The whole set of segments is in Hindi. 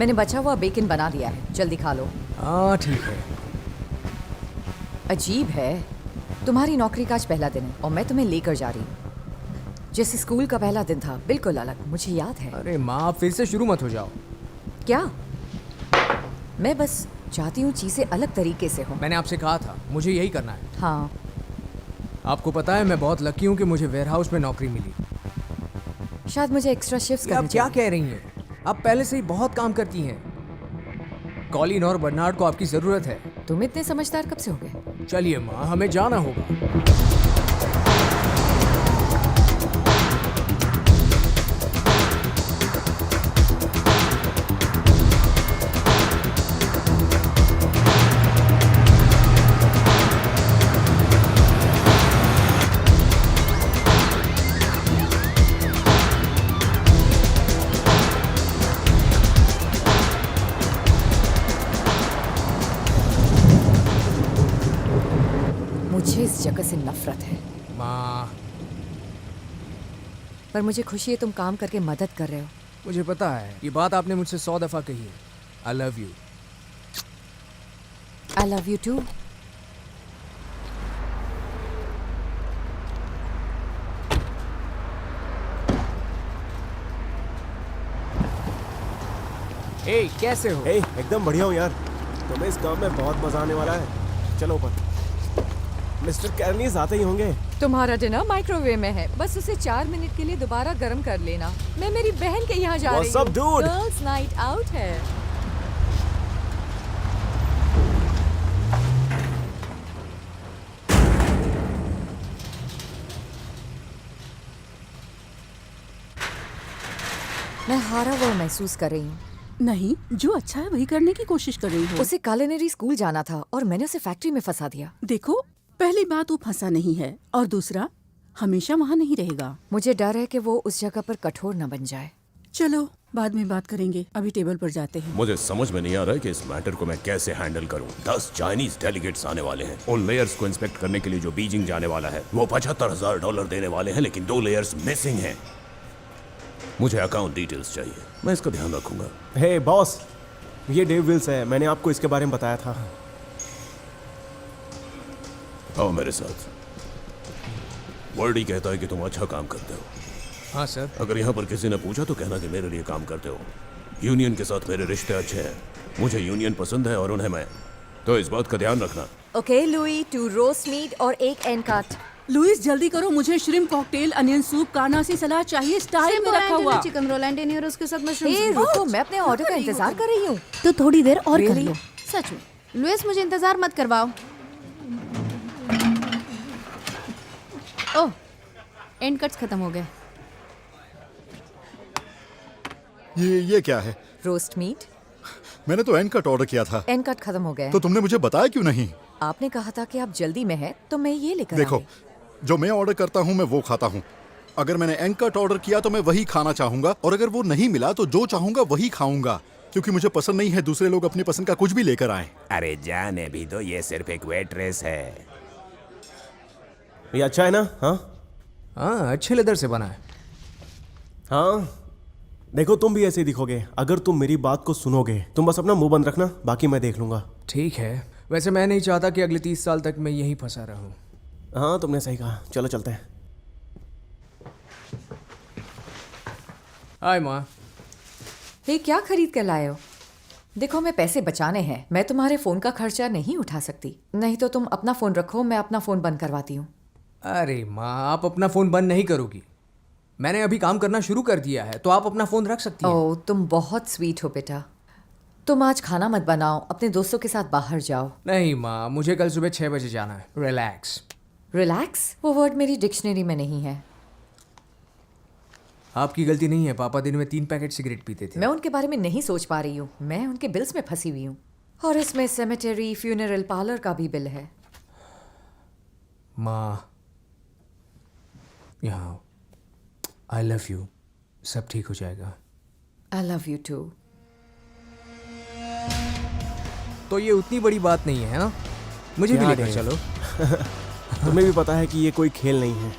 मैंने बचा हुआ बेकन बना दिया है, जल्दी खा लो। हाँ ठीक है। अजीब है, तुम्हारी नौकरी का आज पहला दिन है और मैं तुम्हें लेकर जा रही हूँ। जैसे स्कूल का पहला दिन था, बिल्कुल अलग, मुझे याद है। अरे माँ, आप फिर से शुरू मत हो जाओ। क्या? मैं बस चाहती हूँ चीज़ें अलग तरीके से हो। मैंने आपसे कहा था मुझे यही करना है। हाँ, आपको पता है मैं बहुत लकी हूँ कि मुझे वेयरहाउस में नौकरी मिली। शायद मुझे एक्स्ट्रा शिफ्ट्स आप करनी क्या चाहिए। कह रही हैं? आप पहले से ही बहुत काम करती हैं। कॉलिन और बर्नार्ड को आपकी जरूरत है। तुम इतने समझदार कब से हो गए? चलिए माँ, हमें जाना होगा। मुझे इस जगह से नफरत है, माँ, पर मुझे खुशी है तुम काम करके मदद कर रहे हो। मुझे पता है ये बात आपने मुझसे 100 दफा कही है। I love you. I love you too. ए, कैसे हो? हे, एकदम बढ़िया हूँ यार। तुम्हें इस काम में बहुत मजा आने वाला है। चलो ऊपर। मिस्टर कैरनीज आते ही होंगे। तुम्हारा डिनर माइक्रोवेव में है, बस उसे 4 मिनट के लिए दोबारा गर्म कर लेना। मैं मेरी बहन के यहाँ जा रही What's up, हूँ। dude? गर्ल्स नाइट आउट है। मैं हारा हुआ महसूस कर रही हूँ। नहीं, जो अच्छा है वही करने की कोशिश कर रही हो। उसे कालिनरी स्कूल जाना था और मैंने उसे फैक्ट्री में फंसा दिया। देखो, पहली बात वो फंसा नहीं है और दूसरा हमेशा वहाँ नहीं रहेगा। मुझे डर है कि वो उस जगह पर कठोर न बन जाए। चलो बाद में बात करेंगे, अभी टेबल पर जाते हैं। मुझे समझ में नहीं आ रहा है कि इस मैटर को मैं कैसे हैंडल करूं। 10 चाइनीज डेलीगेट्स आने वाले हैं। उन लेयर्स को इंस्पेक्ट करने के लिए जो बीजिंग जाने वाला है वो $75,000 देने वाले हैं, लेकिन 2 लेयर्स मिसिंग हैं। मुझे अकाउंट डिटेल्स चाहिए, मैं इसका ध्यान रखूंगा। हे बॉस, ये डेव विल्स है। मैंने आपको इसके बारे में बताया था। आओ मेरे साथ। वर्डी कहता है कि तुम अच्छा काम करते हो। हाँ सर। अगर यहाँ पर किसी ने पूछा तो कहना कि मेरे लिए काम करते हो। यूनियन के साथ मेरे रिश्ते अच्छे हैं। मुझे यूनियन पसंद है और उन्हें मैं। तो इस बात का ध्यान रखना। ओके लुई, 2 रोस्ट मीट और 1 एंड कट। लुइस जल्दी करो, मुझे श्रिम्प कॉकटेल, अनियन सूप, कार्नासी सलाद चाहिए, स्टाइल में रखा हुआ। चिकन रोल एंड टेनियर उसके साथ मशरूम। हे रुको, मैं अपने ऑर्डर का इंतजार कर रही हूँ। तो थोड़ी देर और कर Really? लो। सच में लुइस, मुझे इंतजार मत करवाओ। ओह, एंड कट्स खत्म हो गए। ये क्या है? रोस्ट मीट, मैंने तो एंड कट ऑर्डर किया था। एंड कट खत्म हो गया। तो तुमने मुझे बताया क्यों नहीं? आपने कहा था कि आप जल्दी में हैं, तो मैं ये लेकर देखो, आई। जो मैं ऑर्डर करता हूँ मैं वो खाता हूँ। अगर मैंने एंड कट ऑर्डर किया तो मैं वही खाना चाहूंगा, और अगर वो नहीं मिला तो जो चाहूंगा वही खाऊंगा, क्योंकि मुझे पसंद नहीं है दूसरे लोग अपनी पसंद का कुछ भी लेकर आए। अरे जाने भी दो, ये सिर्फ एक वेट्रेस है। ये अच्छा है ना? हाँ हाँ, अच्छे लेदर से बना है। हाँ, देखो तुम भी ऐसे ही दिखोगे अगर तुम मेरी बात को सुनोगे। तुम बस अपना मुंह बंद रखना, बाकी मैं देख लूंगा। ठीक है। वैसे मैं नहीं चाहता कि अगले 30 साल तक मैं यहीं फंसा रहूं। हाँ, तुमने सही कहा। चलो चलते हैं। हाय माँ। हे, क्या खरीद कर लाए हो? देखो, मैं पैसे बचाने हैं, मैं तुम्हारे फोन का खर्चा नहीं उठा सकती। नहीं तो तुम अपना फोन रखो, मैं अपना फोन बंद करवाती हूँ। अरे माँ, आप अपना फोन बंद नहीं करोगी। मैंने अभी काम करना शुरू कर दिया है, तो आप अपना फोन रख सकती हैं। ओह, तुम बहुत स्वीट हो बेटा। तुम आज खाना मत बनाओ, अपने दोस्तों के साथ बाहर जाओ। नहीं माँ, मुझे कल सुबह 6 बजे जाना है। रिलैक्स। रिलैक्स, वो वर्ड मेरी डिक्शनरी में नहीं है। आपकी गलती नहीं है, पापा दिन में 3 पैकेट सिगरेट पीते थे। मैं उनके बारे में नहीं सोच पा रही हूँ, मैं उनके बिल्स में फंसी हुई हूँ। और इसमें सेमेटरी, फ्यूनरल पार्लर का भी बिल है। माँ, यहाँ आई लव यू। सब ठीक हो जाएगा। I love you too. तो ये उतनी बड़ी बात नहीं है ना? मुझे भी क्या लेकर डेव? चलो। तुम्हें भी पता है कि ये कोई खेल नहीं है।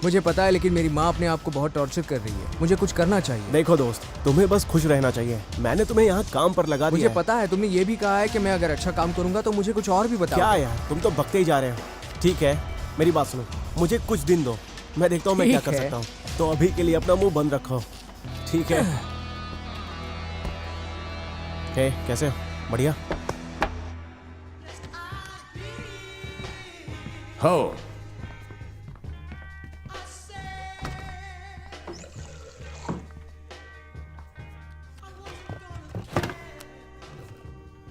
मुझे पता है, लेकिन मेरी माँ अपने आप को बहुत टॉर्चर कर रही है। मुझे कुछ करना चाहिए। देखो दोस्त, तुम्हें बस खुश रहना चाहिए। मैंने तुम्हें यहाँ काम पर लगा मुझे दिया है। पता है, तुमने ये भी कहा है कि मैं अगर अच्छा काम करूंगा तो मुझे कुछ और भी बताओ। क्या यार, तुम तो बकते ही जा रहे हो। ठीक है, मेरी बात सुनो, मुझे कुछ दिन दो, मैं देखता हूँ मैं क्या ठीक कर है। सकता हूँ। तो अभी के लिए अपना मुंह बंद रखो, ठीक है? हे, कैसे हो? बढ़िया। हो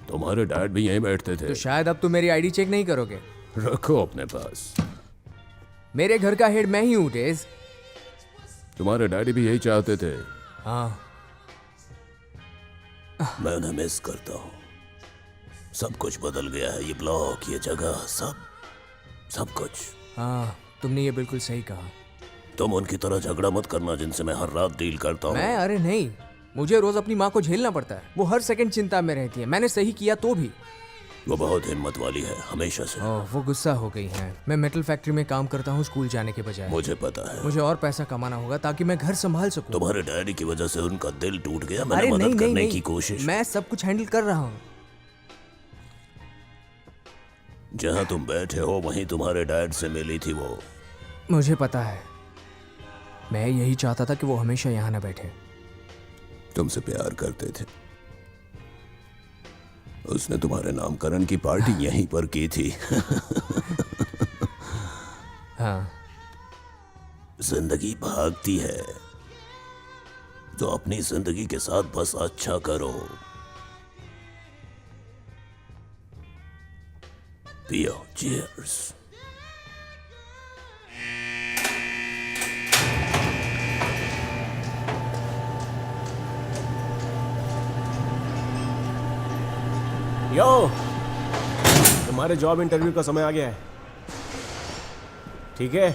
तुम्हारे डैड भी यहीं बैठते थे। तो शायद अब तुम मेरी आईडी चेक नहीं करोगे। रखो अपने पास। मेरे घर का हेड मैं ही हूँ डेज। तुम्हारे डैडी भी यही चाहते थे। हाँ, मैं उन्हें मिस करता हूँ। सब कुछ बदल गया है, ये ब्लॉक, ये जगह, सब कुछ। हाँ, तुमने ये बिल्कुल सही कहा। तुम उनकी तरह झगड़ा मत करना जिनसे मैं हर रात डील करता हूँ। मैं, अरे नहीं, मुझे रोज अपनी माँ को झेलना पड़ता है। वो हर सेकंड चिंता में रहती है। मैंने सही किया तो भी। वो बहुत हिम्मत वाली है, हमेशा से। ओह, वो गुस्सा हो गई हैं। मैं मेटल फैक्ट्री में काम करता हूँ स्कूल जाने के बजाय। मुझे पता है। मुझे और पैसा कमाना होगा ताकि मैं घर संभाल सकूं। तुम्हारे डैडी की वजह से उनका दिल टूट गया। मैंने अरे मदद नहीं, करने नहीं, की कोशिश। मैं सब कुछ हैंडल कर रहा हूँ। जहाँ तुम बैठे हो वहीं तुम्हारे डैड से मिली थी वो। मुझे पता है, मैं यही चाहता था कि वो हमेशा यहाँ न बैठे। तुमसे प्यार करते थे। उसने तुम्हारे नामकरण की पार्टी यहीं पर की थी। हाँ, जिंदगी भागती है तो अपनी जिंदगी के साथ बस अच्छा करो। पियो, चीयर्स। यो, तुम्हारे जॉब इंटरव्यू का समय आ गया है, ठीक है?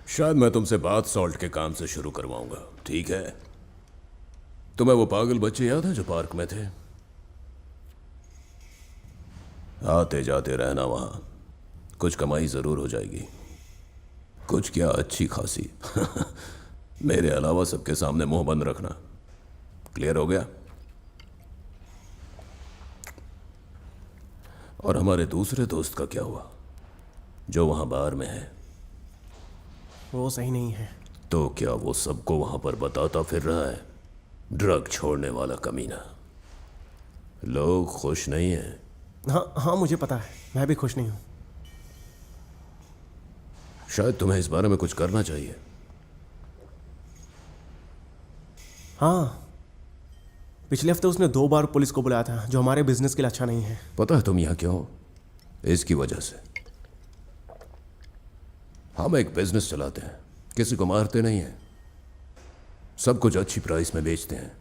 शायद मैं तुमसे बाथ सॉल्ट के काम से शुरू करवाऊंगा, ठीक है? तुम्हें वो पागल बच्चे याद है जो पार्क में थे? आते जाते रहना वहां। कुछ कमाई जरूर हो जाएगी। कुछ क्या, अच्छी खासी। मेरे अलावा सबके सामने मुंह बंद रखना। क्लियर हो गया? और हमारे दूसरे दोस्त का क्या हुआ जो वहां बार में है? वो सही नहीं है। तो क्या वो सबको वहां पर बताता फिर रहा है? ड्रग छोड़ने वाला कमीना। लोग खुश नहीं हैं। हाँ हाँ, मुझे पता है, मैं भी खुश नहीं हूँ। शायद तुम्हें इस बारे में कुछ करना चाहिए। हाँ, पिछले हफ्ते उसने 2 बार पुलिस को बुलाया था, जो हमारे बिजनेस के लिए अच्छा नहीं है। पता है तुम यहाँ क्यों हो? इसकी वजह से। हम एक बिजनेस चलाते हैं, किसी को मारते नहीं हैं, सब कुछ अच्छी प्राइस में बेचते हैं।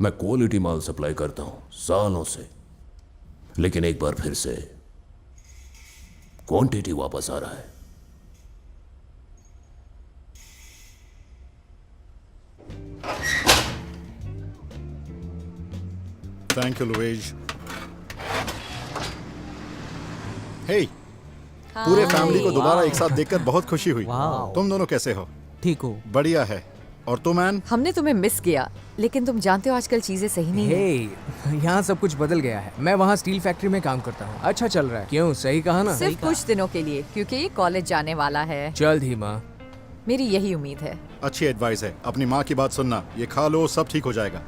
मैं क्वालिटी माल सप्लाई करता हूं सालों से, लेकिन एक बार फिर से क्वांटिटी वापस आ रहा है। Thank you लुइज। हे, पूरे फैमिली को दोबारा एक साथ देखकर बहुत खुशी हुई। तुम दोनों कैसे हो? ठीक हो? बढ़िया है। और तुम एन? हमने तुम्हें मिस किया, लेकिन तुम जानते हो आजकल चीजें सही नहीं है। हे, यहाँ सब कुछ बदल गया है। मैं वहाँ स्टील फैक्ट्री में काम करता हूँ। अच्छा चल रहा है। क्यों, सही कहा ना? सिर्फ कुछ दिनों के लिए, क्योंकि ये कॉलेज जाने वाला है। जल्द ही माँ। मेरी यही उम्मीद है। अच्छी एडवाइस है। अपनी माँ की बात सुनना। ये खा लो, सब ठीक हो जाएगा।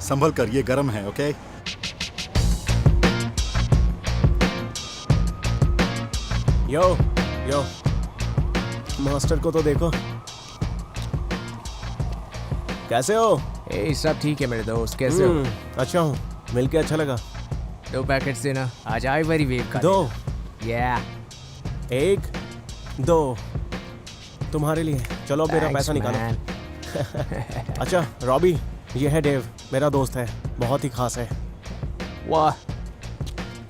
संभल कर, ये गर्म है, ओके? यो यो, मास्टर को तो देखो, कैसे हो? ए, सब ठीक है मेरे दोस्त, कैसे हो? अच्छा हूँ, मिलके अच्छा लगा। 2 पैकेट्स देना। आज आई वेरी वेव का। 2, या 1, 2 तुम्हारे लिए। चलो अब मेरा पैसा निकालो। अच्छा रॉबी, ये है डेव, मेरा दोस्त है, बहुत ही खास है। वाह,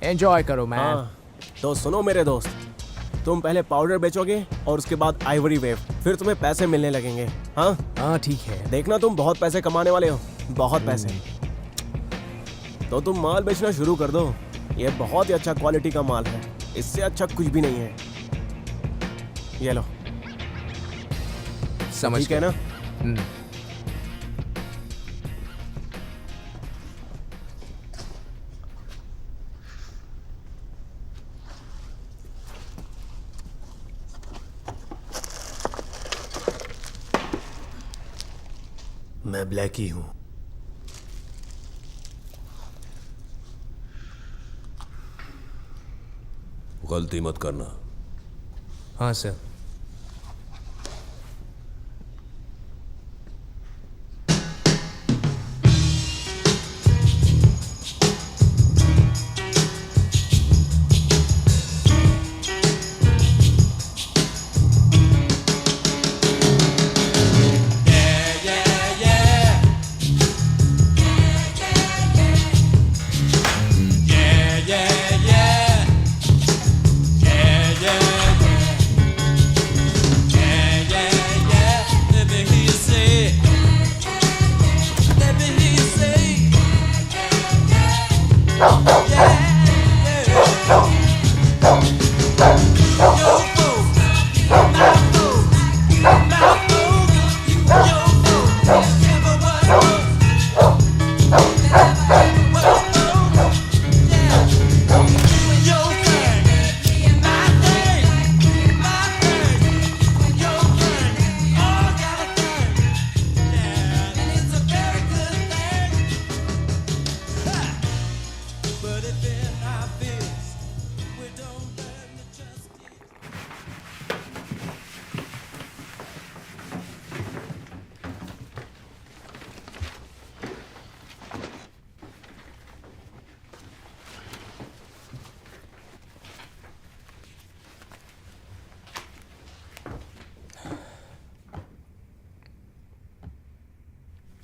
एंजॉय करो मैन। हाँ, तो सुनो मेरे दोस्त, तुम पहले पाउडर बेचोगे और उसके बाद आइवरी वेव, फिर तुम्हें पैसे मिलने लगेंगे। हाँ हाँ ठीक है। देखना, तुम बहुत पैसे कमाने वाले हो, बहुत पैसे। तो तुम माल बेचना शुरू कर दो, ये बहुत ही अच्छा क्वालिटी का माल है। इससे अच्छा कुछ भी नहीं है। ये लो, समझ ठीक है गया। ना? मैं ब्लैक ही हूं। गलती मत करना। हाँ सर।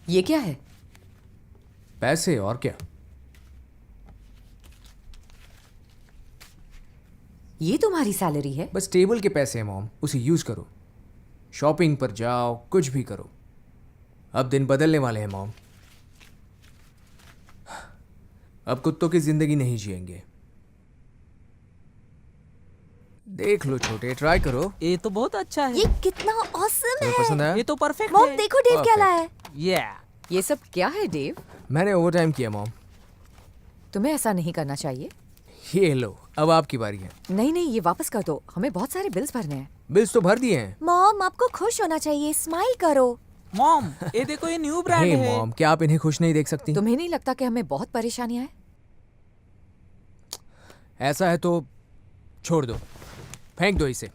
ये क्या है? पैसे और क्या। ये तुम्हारी सैलरी है? बस टेबल के पैसे हैं मॉम, उसे यूज करो। शॉपिंग पर जाओ, कुछ भी करो। अब दिन बदलने वाले हैं मॉम। अब कुत्तों की जिंदगी नहीं जिएंगे। देख लो छोटे, ट्राई करो। ये तो बहुत अच्छा है। ये कितना ऑसम तुम्हें है। पसंद आया? ये तो परफेक्ट मॉम है। देखो डेव क्या Perfect. लाया है। ये सब क्या है डेव? मैंने ओवर टाइम किया मॉम। तुम्हें ऐसा नहीं करना चाहिए। ये लो, अब आपकी बारी है। नहीं नहीं, ये वापस कर दो, हमें बहुत सारे बिल्स भरने हैं। बिल्स तो भर दिए हैं। मॉम आपको खुश होना चाहिए, स्माइल करो। मॉम ये देखो, ये न्यू ब्रांड हे है। मॉम, क्या आप इन्हें खुश नहीं देख सकती? तुम्हें नहीं लगता कि हमें बहुत परेशानियां हैं? ऐसा है तो छोड़ दो, फेंक दो इसे।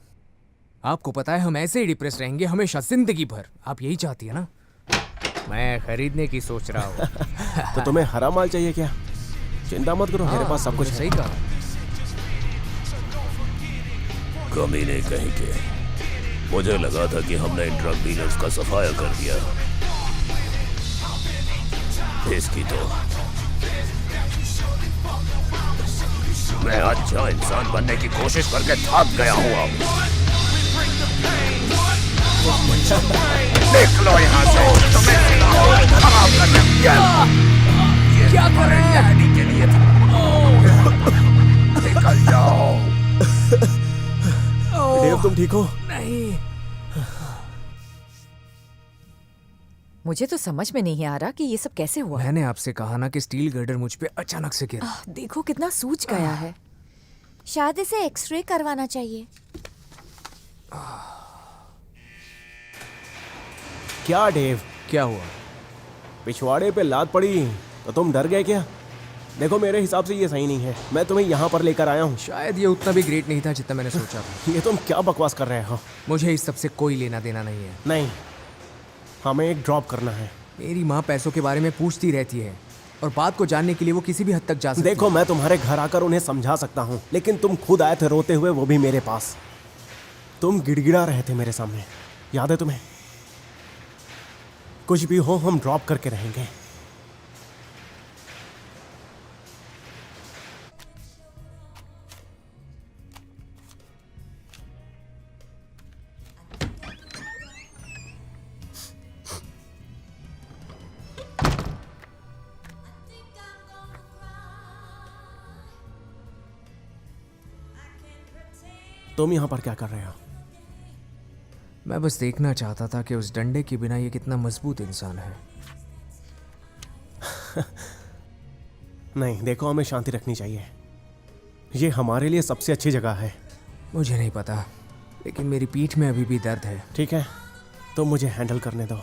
आपको पता है हम ऐसे ही डिप्रेस रहेंगे हमेशा जिंदगी भर। आप यही चाहती है ना? मैं खरीदने की सोच रहा हूँ। तो तुम्हें हरा माल चाहिए क्या? चिंता मत करो, मेरे पास सब कुछ है। सही कहा। कमी नहीं कहीं के। मुझे लगा था कि हमने इन ड्रग डीलर्स का सफाया कर दिया। इसकी तो मैं अच्छा इंसान बनने की कोशिश करके थक गया हूँ। अब निकलो यहाँ से। तुम्हें सिखाऊं, खराब करने ये क्या कर रहे हैं? डैडी के लिए था। निकल जाओ। देव तुम ठीक हो? नहीं, मुझे तो समझ में नहीं आ रहा कि ये सब कैसे हुआ। मैंने आपसे कहा ना कि स्टील गर्डर मुझ पे अचानक से गिरा। देखो कितना सूज गया है। शायद इसे एक्सरे करवाना चाहिए। क्या डेव, क्या हुआ? पिछवाड़े पे लात पड़ी तो तुम डर गए क्या? देखो मेरे हिसाब से ये सही नहीं है। मैं तुम्हें यहाँ पर लेकर आया हूँ। शायद ये उतना भी ग्रेट नहीं था जितना मैंने सोचा था। ये तुम क्या बकवास कर रहे हो? मुझे इस सब से कोई लेना देना नहीं है। नहीं, हमें एक ड्रॉप करना है। मेरी माँ पैसों के बारे में पूछती रहती है और बात को जानने के लिए वो किसी भी हद तक जा सकती देखो है। मैं तुम्हारे घर आकर उन्हें समझा सकता हूँ, लेकिन तुम खुद आए थे रोते हुए, वो भी मेरे पास। तुम गिड़गिड़ा रहे थे मेरे सामने, याद है तुम्हें? कुछ भी हो हम ड्रॉप करके रहेंगे। तुम यहाँ पर क्या कर रहे हो? मैं बस देखना चाहता था कि उस डंडे के बिना ये कितना मजबूत इंसान है। नहीं, देखो, हमें शांति रखनी चाहिए। ये हमारे लिए सबसे अच्छी जगह है। मुझे नहीं पता, लेकिन मेरी पीठ में अभी भी दर्द है। ठीक है, तो मुझे हैंडल करने दो।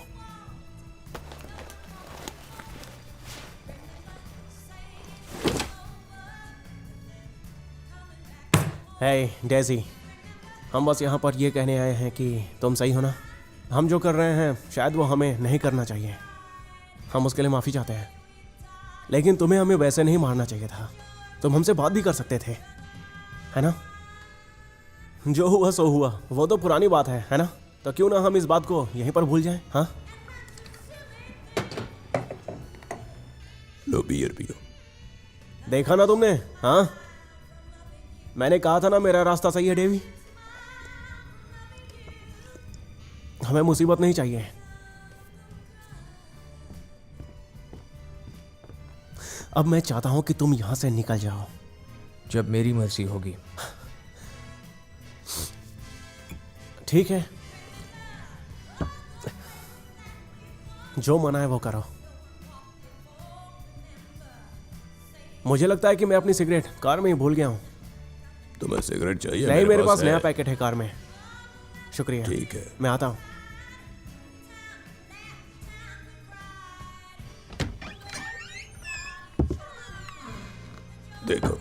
हे डेजी, हम बस यहाँ पर ये कहने आए हैं कि तुम सही हो ना? हम जो कर रहे हैं शायद वो हमें नहीं करना चाहिए। हम उसके लिए माफ़ी चाहते हैं, लेकिन तुम्हें हमें वैसे नहीं मारना चाहिए था। तुम हमसे बात भी कर सकते थे, है ना? जो हुआ सो हुआ, वो तो पुरानी बात है ना? तो क्यों ना हम इस बात को यहीं पर भूल जाएं? हाँ, लो बियर पियो। देखा ना तुमने? हाँ, मैंने कहा था ना मेरा रास्ता सही है डेवी। हमें मुसीबत नहीं चाहिए। अब मैं चाहता हूं कि तुम यहां से निकल जाओ। जब मेरी मर्जी होगी। ठीक है, जो मना है वो करो। मुझे लगता है कि मैं अपनी सिगरेट कार में ही भूल गया हूं। तुम्हें सिगरेट चाहिए? नहीं, मेरे पास है। नया पैकेट है कार में। शुक्रिया। ठीक है, मैं आता हूं। देखो,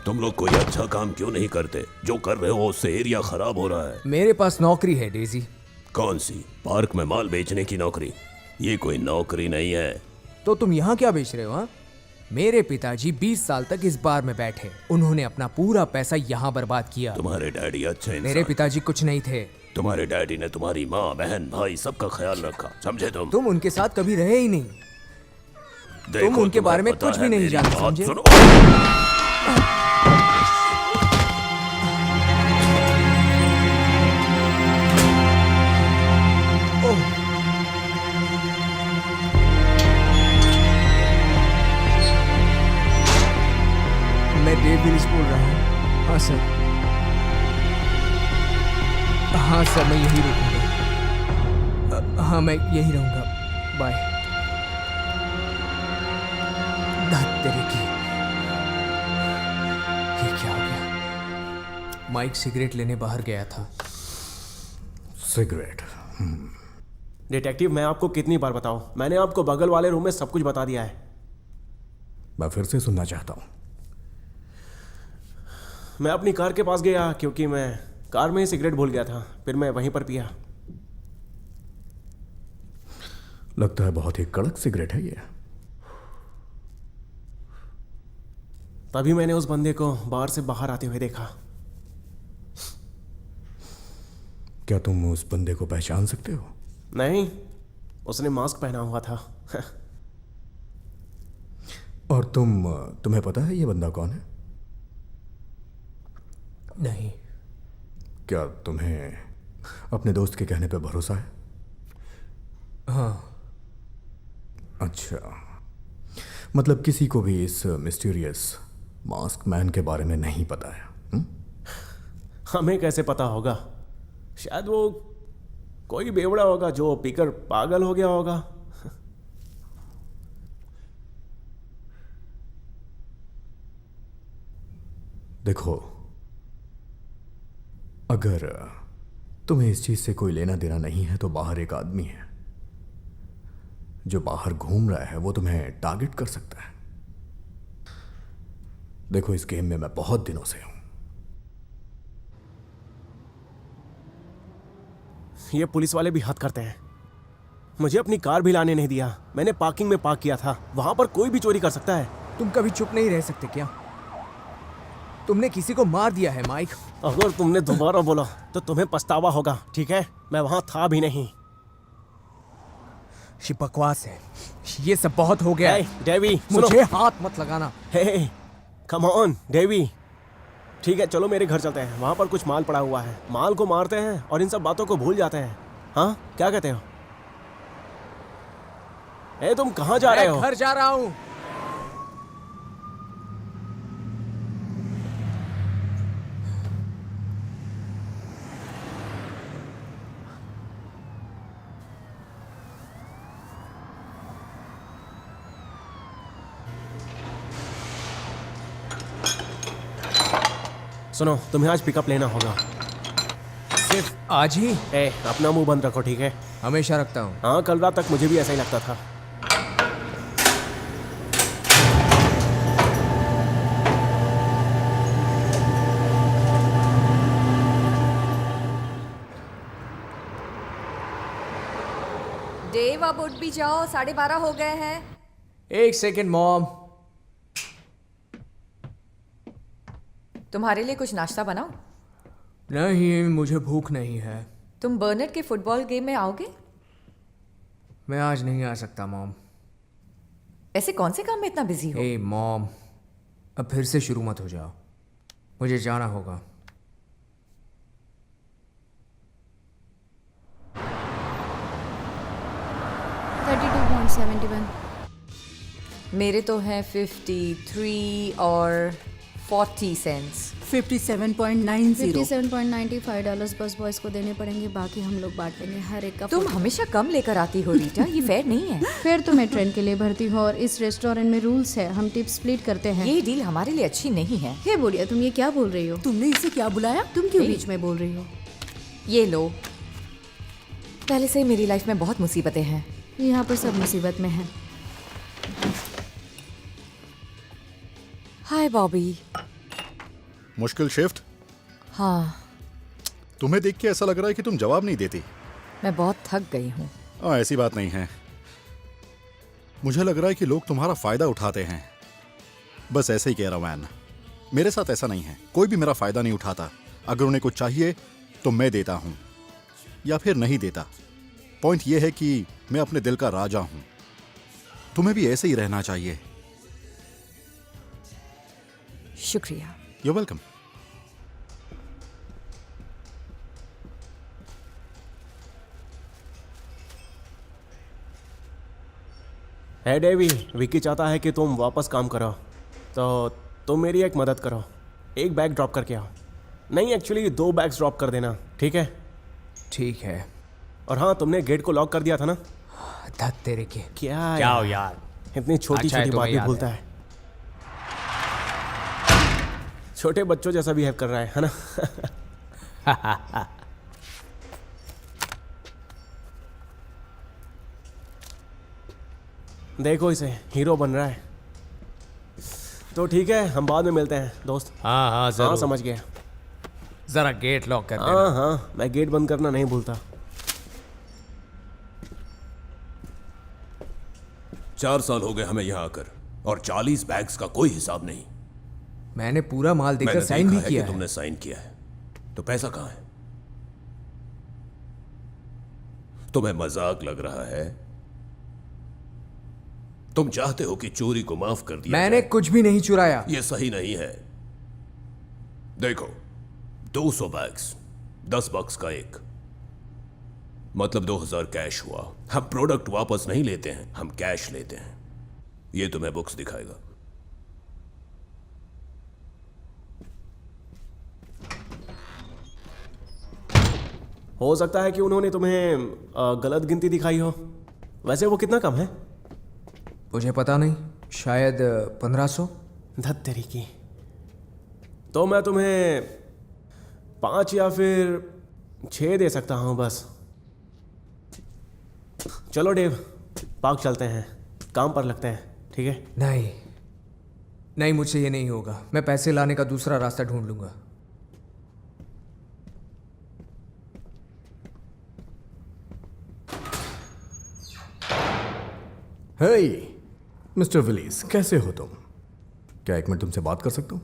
तुम लोग कोई अच्छा काम क्यों नहीं करते? जो कर रहे हो उससे एरिया खराब हो रहा है। मेरे पास नौकरी है डेजी। कौन सी? पार्क में माल बेचने की नौकरी? ये कोई नौकरी नहीं है। तो तुम यहाँ क्या बेच रहे हो? हाँ, मेरे पिताजी 20 साल तक इस बार में बैठे। उन्होंने अपना पूरा पैसा यहाँ बर्बाद किया। तुम्हारे डैडी अच्छे इंसान। मेरे पिताजी कुछ नहीं थे। तुम्हारे डैडी ने तुम्हारी माँ, बहन, भाई सबका ख्याल रखा, समझे तुम? तुम उनके साथ कभी रहे ही नहीं। देखो, तुम उनके तुम्हें बारे में पता कुछ है, भी नहीं मेरी जानते, बात समझे? सुनो। मैं डेव विलिस बोल रहा हूँ। हाँ सर। हाँ सर, मैं यही रुकूंगा। हाँ, मैं यही रहूंगा। बाय। दाद तेरे की। ये क्या हो गया? माइक सिगरेट लेने बाहर गया था। सिगरेट? डिटेक्टिव, मैं आपको कितनी बार बताऊं? मैंने आपको बगल वाले रूम में सब कुछ बता दिया है। मैं फिर से सुनना चाहता हूँ। मैं अपनी कार के पास गया क्योंकि मैं कार में ही सिगरेट भूल गया था। फिर मैं वहीं पर पिया। लगता है बहुत ही कड़क सिगरेट है ये। तभी मैंने उस बंदे को बार से बाहर आते हुए देखा। क्या तुम उस बंदे को पहचान सकते हो? नहीं, उसने मास्क पहना हुआ था। और तुम्हें पता है ये बंदा कौन है? नहीं। क्या तुम्हें अपने दोस्त के कहने पे भरोसा है? हाँ। अच्छा, मतलब किसी को भी इस मिस्टीरियस मास्क मैन के बारे में नहीं पता है? हमें कैसे पता होगा? शायद वो कोई बेवड़ा होगा जो पीकर पागल हो गया होगा। देखो, अगर तुम्हें इस चीज से कोई लेना देना नहीं है तो बाहर एक आदमी है जो बाहर घूम रहा है, वो तुम्हें टारगेट कर सकता है। देखो, इस गेम में मैं बहुत दिनों से हूं। ये पुलिस वाले भी हद करते हैं। मुझे अपनी कार भी लाने नहीं दिया। मैंने पार्किंग में पार्क किया था। वहां पर कोई भी चोरी कर सकता है। तुम कभी चुप नहीं रह सकते क्या? तुमने किसी को मार दिया है माइक। अगर तुमने दोबारा बोला तो तुम्हें पछतावा होगा, ठीक है? मैं वहां था भी नहीं। ये बकवास है। ये सब बहुत हो गया है। डेवी, सुनो। मुझे हाथ मत लगाना। हे, कम ऑन डेवी। ठीक है, चलो मेरे घर चलते हैं। वहां पर कुछ माल पड़ा हुआ है। माल को मारते हैं और इन सब बातों को भूल जाते हैं। हाँ, क्या कहते हो? तुम कहाँ जा रहे हो? मैं घर जा रहा हूँ। सुनो, तुम्हें आज पिकअप लेना होगा। सिर्फ आज ही? ए, अपना मुंह बंद रखो, ठीक है? हमेशा रखता हूँ। हाँ, कल रात तक मुझे भी ऐसा ही लगता था। देव, अब उठ भी जाओ, 12:30 हो गए हैं। एक सेकेंड मॉम। तुम्हारे लिए कुछ नाश्ता बनाऊं? नहीं, मुझे भूख नहीं है। तुम बर्नेट के फुटबॉल गेम में आओगे? मैं आज नहीं आ सकता मॉम। ऐसे कौन से काम में इतना बिजी हो? ए मॉम, अब फिर से शुरू मत हो जाओ, मुझे जाना होगा। मेरे तो हैं 53 और 40 सेंट्स। 57.90। $57.95 बस बॉयज को देने पड़ेंगे, बाकी हम लोग बांट लेंगे हर एक का। तुम हमेशा कम लेकर आती हो रीटा, ये फेयर नहीं है। फिर तो मैं ट्रेन के लिए भरती हूँ और इस रेस्टोरेंट में रूल्स है, हम टिप स्प्लिट करते हैं। ये डील हमारे लिए अच्छी नहीं है। हे बुढ़िया, तुम ये क्या बोल रही हो? तुमने इसे क्या बुलाया? तुम क्यों बीच में बोल रही हो? ये लो, पहले से ही मेरी लाइफ में बहुत मुसीबतें हैं। यहाँ पर सब मुसीबत में है। हाय बॉबी। मुश्किल शिफ्ट। हाँ, तुम्हें देख के ऐसा लग रहा है कि तुम जवाब नहीं देती। मैं बहुत थक गई हूँ। ऐसी बात नहीं है। मुझे लग रहा है कि लोग तुम्हारा फायदा उठाते हैं। बस ऐसे ही कह रहा हूं मैन। मेरे साथ ऐसा नहीं है, कोई भी मेरा फायदा नहीं उठाता। अगर उन्हें कुछ चाहिए तो मैं देता हूं या फिर नहीं देता। पॉइंट यह है कि मैं अपने दिल का राजा हूं। तुम्हें भी ऐसे ही रहना चाहिए। शुक्रिया। You welcome. है डेवी, विकी चाहता है कि तुम वापस काम करो, तो तुम मेरी एक मदद करो। एक बैग ड्रॉप करके आओ। नहीं, एक्चुअली 2 बैग्स ड्रॉप कर देना, ठीक है? ठीक है। और हाँ, तुमने गेट को लॉक कर दिया था ना? धत तेरे के। क्या जाओ यार, इतनी छोटी अच्छा है, छोटी तुम्हें बात भी याद भूलता है। छोटे बच्चों जैसा बिहेव कर रहा है ना? देखो इसे, हीरो बन रहा है। तो ठीक है, हम बाद में मिलते हैं दोस्त। हाँ हाँ हाँ, जरूर। समझ गया। जरा गेट लॉक कर देना। हाँ हाँ, मैं गेट बंद करना नहीं भूलता। 4 साल हो गए हमें यहाँ आकर और 40 बैग्स का कोई हिसाब नहीं। मैंने पूरा माल देकर मैंने साइन भी देखा है किया कि है। तुमने साइन किया है, तो पैसा कहाँ है? तुम्हें मजाक लग रहा है? तुम चाहते हो कि चोरी को माफ कर दिया मैंने जाए? कुछ भी नहीं चुराया। ये सही नहीं है। देखो, 200 बैग्स, $10 का एक, मतलब 2000 कैश हुआ। हम प्रोडक्ट वापस नहीं लेते हैं, हम कैश लेते हैं। ये तुम्हें बुक्स दिखाएगा। हो सकता है कि उन्होंने तुम्हें गलत गिनती दिखाई हो। वैसे वो कितना कम है? मुझे पता नहीं, शायद 1500। धत तेरी की। तो मैं तुम्हें 5 या फिर 6 दे सकता हूं बस। चलो डेव, पार्क चलते हैं, काम पर लगते हैं, ठीक है? नहीं नहीं, मुझसे ये नहीं होगा। मैं पैसे लाने का दूसरा रास्ता ढूंढ लूंगा। हे मिस्टर विलीस, कैसे हो तुम? क्या 1 मिनट तुमसे बात कर सकता हूं?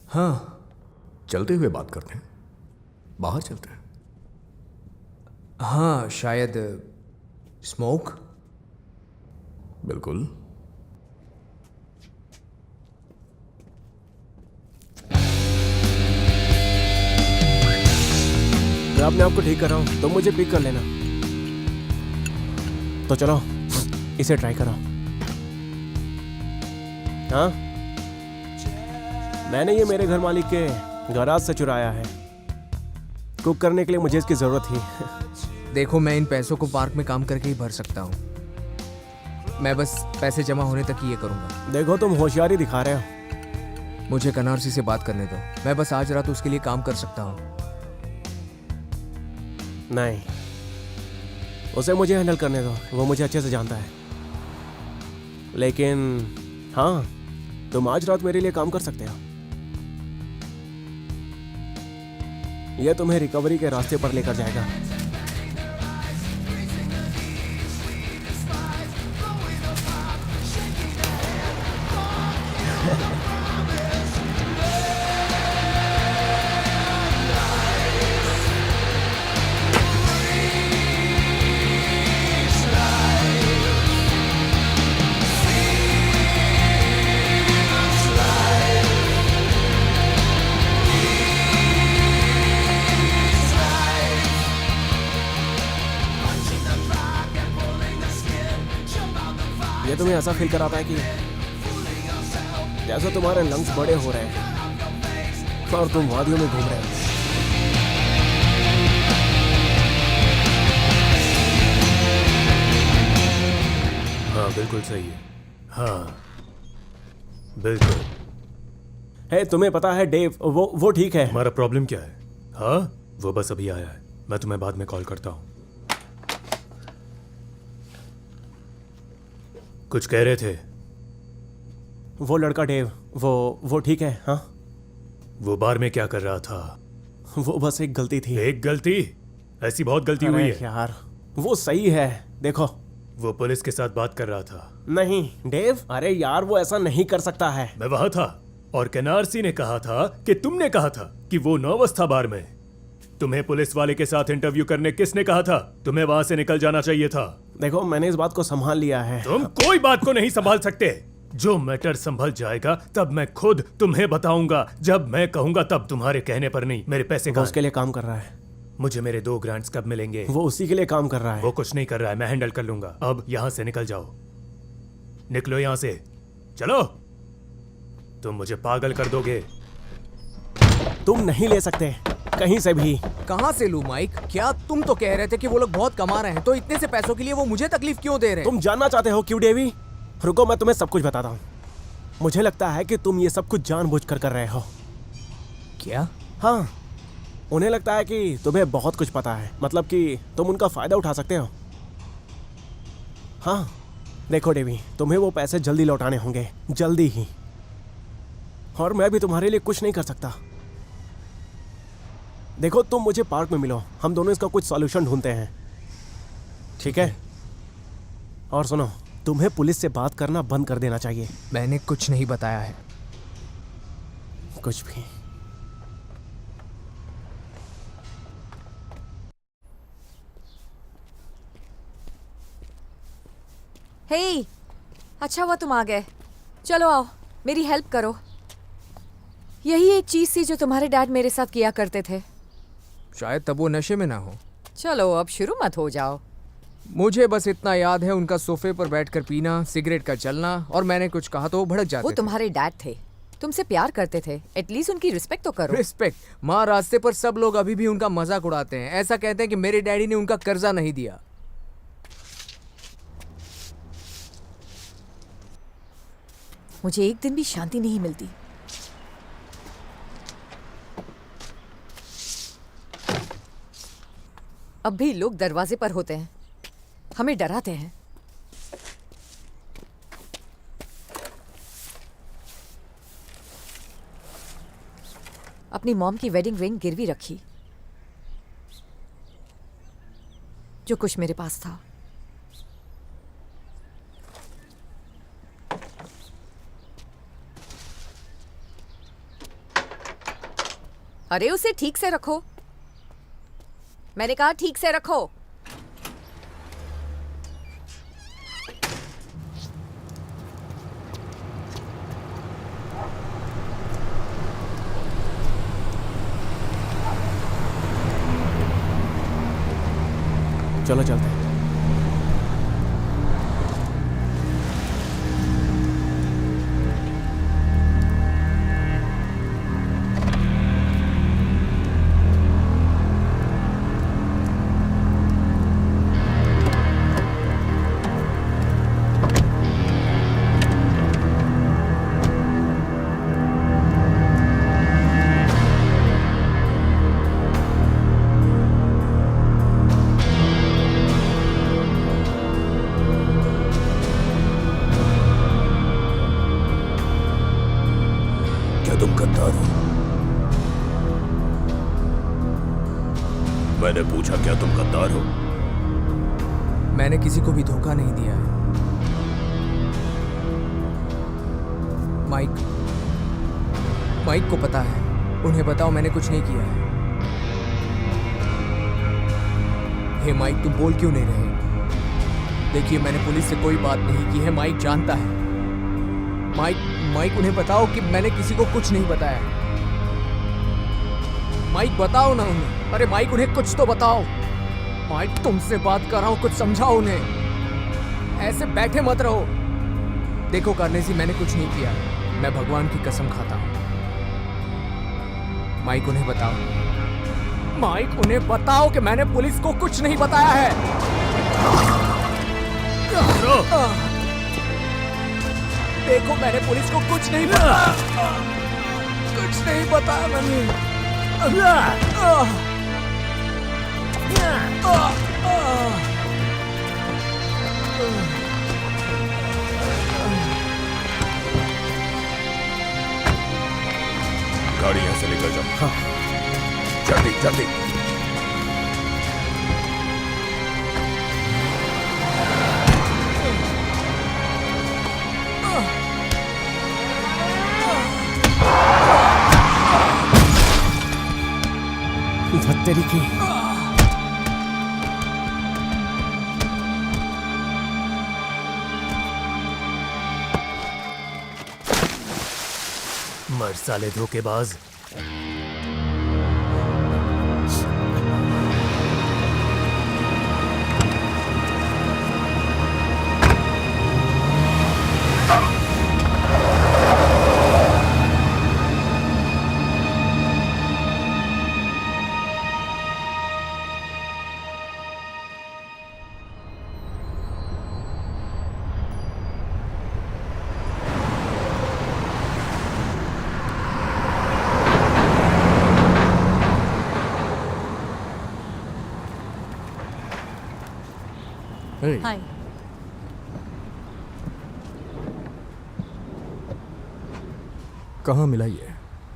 हाँ, चलते हुए बात करते हैं, बाहर चलते हैं। हाँ, शायद स्मोक। बिल्कुल। मैं अपने आप को ठीक कर रहा हूं, तुम मुझे पिक कर लेना। तो चलो, इसे ट्राई करो। हाँ, मैंने ये मेरे घर मालिक के गैराज से चुराया है। कुक करने के लिए मुझे इसकी जरूरत थी। देखो, मैं इन पैसों को पार्क में काम करके ही भर सकता हूँ। मैं बस पैसे जमा होने तक ही ये करूँगा। देखो, तुम होशियारी दिखा रहे हो। मुझे कनारसी से बात करने दो। मैं बस आज रात उसके लिए काम कर सकता हूँ। नहीं, उसे मुझे हैंडल करने दो, वो मुझे अच्छे से जानता है। लेकिन हाँ, तुम आज रात मेरे लिए काम कर सकते हो। यह तुम्हें रिकवरी के रास्ते पर लेकर जाएगा। ये तुम्हें ऐसा फील कराता है कि जैसे तुम्हारे लंग्स बड़े हो रहे हैं और तुम वादियों में घूम रहे हो। हाँ बिल्कुल सही है। हाँ बिल्कुल। है, तुम्हें पता है डेव, वो ठीक है। हमारा प्रॉब्लम क्या है? हाँ वो बस अभी आया है, मैं तुम्हें बाद में कॉल करता हूँ। कुछ कह रहे थे? वो लड़का डेव, वो ठीक है। हाँ, वो बार में क्या कर रहा था? वो बस एक गलती थी। एक गलती? ऐसी बहुत गलती हुई अरे है यार, वो सही है। देखो, वो पुलिस के साथ बात कर रहा था। नहीं डेव, अरे यार वो ऐसा नहीं कर सकता है। मैं वहां था और केनारसी ने कहा था कि तुमने कहा था कि वो नर्वस था बार में। तुम्हें पुलिस वाले के साथ इंटरव्यू करने किसने कहा था? तुम्हें वहां से निकल जाना चाहिए था। देखो, मैंने इस बात को संभाल लिया है। तुम कोई बात को नहीं संभाल सकते। जो मैटर संभल जाएगा तब मैं खुद तुम्हें बताऊंगा। जब मैं कहूंगा तब, तुम्हारे कहने पर नहीं। मेरे पैसे वो उसके लिए काम कर रहा है। मुझे मेरे 2 ग्रांट्स कब मिलेंगे? वो उसी के लिए काम कर रहा है। वो कुछ नहीं कर रहा है, मैं हैंडल कर लूंगा। अब यहां से निकल जाओ, निकलो यहां से, चलो। तुम मुझे पागल कर दोगे। तुम नहीं ले सकते कहीं से भी। कहाँ से लूं माइक? क्या तुम तो कह रहे थे कि वो लोग बहुत कमा रहे हैं, तो इतने से पैसों के लिए वो मुझे तकलीफ क्यों दे रहे हैं? तुम जानना चाहते हो क्यों डेवी? रुको, मैं तुम्हें सब कुछ बताता हूँ। मुझे लगता है कि तुम ये सब कुछ जानबूझकर कर रहे हो। क्या? हाँ, उन्हें लगता है कि तुम्हें बहुत कुछ पता है, मतलब कि तुम उनका फायदा उठा सकते हो। हाँ देखो डेवी, तुम्हें वो पैसे जल्दी लौटाने होंगे, जल्दी ही। और मैं भी तुम्हारे लिए कुछ नहीं कर सकता। देखो, तुम मुझे पार्क में मिलो, हम दोनों इसका कुछ सॉल्यूशन ढूंढते हैं, ठीक है? और सुनो, तुम्हें पुलिस से बात करना बंद कर देना चाहिए। मैंने कुछ नहीं बताया है। कुछ भी। हे, अच्छा हुआ तुम आ गए। चलो आओ, मेरी हेल्प करो। यही एक चीज थी जो तुम्हारे डैड मेरे साथ किया करते थे। शायद तब वो नशे में ना हो। चलो अब शुरू मत हो जाओ। मुझे बस इतना याद है, उनका सोफे पर बैठकर पीना, सिगरेट का चलना, और मैंने कुछ कहा तो वो भड़क जाते वो थे। तुम्हारे डैड थे, तुमसे प्यार करते थे, एटलीस्ट उनकी रिस्पेक्ट तो करो। रिस्पेक्ट? माँ, रास्ते पर सब लोग अभी भी उनका मजाक उड़ाते हैं। ऐसा कहते हैं कि मेरे डैडी ने उनका कर्जा नहीं दिया। मुझे एक दिन भी शांति नहीं मिलती। अब भी लोग दरवाजे पर होते हैं, हमें डराते हैं। अपनी मॉम की वेडिंग रिंग गिरवी रखी, जो कुछ मेरे पास था। अरे उसे ठीक से रखो, मैंने कहा ठीक से रखो। चलो चलते हैं। मैंने पूछा क्या तुम गद्दार हो? मैंने किसी को भी धोखा नहीं दिया है। माइक को पता है। उन्हें बताओ मैंने कुछ नहीं किया है। हे माइक, तुम बोल क्यों नहीं रहे? देखिए, मैंने पुलिस से कोई बात नहीं की है। माइक जानता है। माइक उन्हें बताओ कि मैंने किसी को कुछ नहीं बताया। माइक बताओ ना उन्हें। अरे माइक, उन्हें कुछ तो बताओ। माइक, तुमसे बात कर रहा हूं, कुछ समझाओ उन्हें। ऐसे बैठे मत रहो। देखो कार्नेसी, मैंने कुछ नहीं किया। मैं भगवान की कसम खाता हूं। माइक, उन्हें बताओ। माइक, उन्हें बताओ कि मैंने पुलिस को कुछ नहीं बताया है। देखो, मैंने पुलिस को कुछ नहीं बताया। कुछ नहीं बताया मैंने। गाड़ी यहां से लेकर जाओ। हाँ। जल्दी जल्दी। तेरी की मर साले धोखेबाज। हाय। कहाँ मिला ये?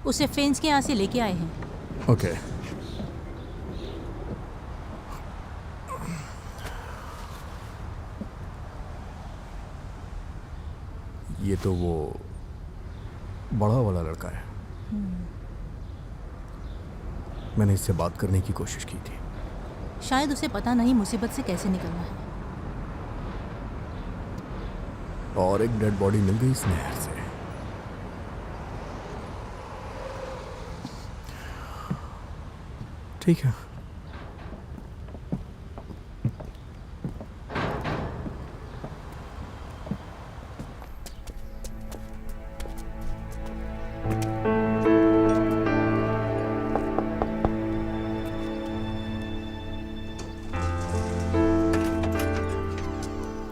उसे फेंस के यहाँ से लेके आए हैं। ओके। ये तो वो बड़ा वाला लड़का है। मैंने इससे बात करने की कोशिश की थी। शायद उसे पता नहीं मुसीबत से कैसे निकलना है। और एक डेड बॉडी मिल गई इस नहर से। ठीक है।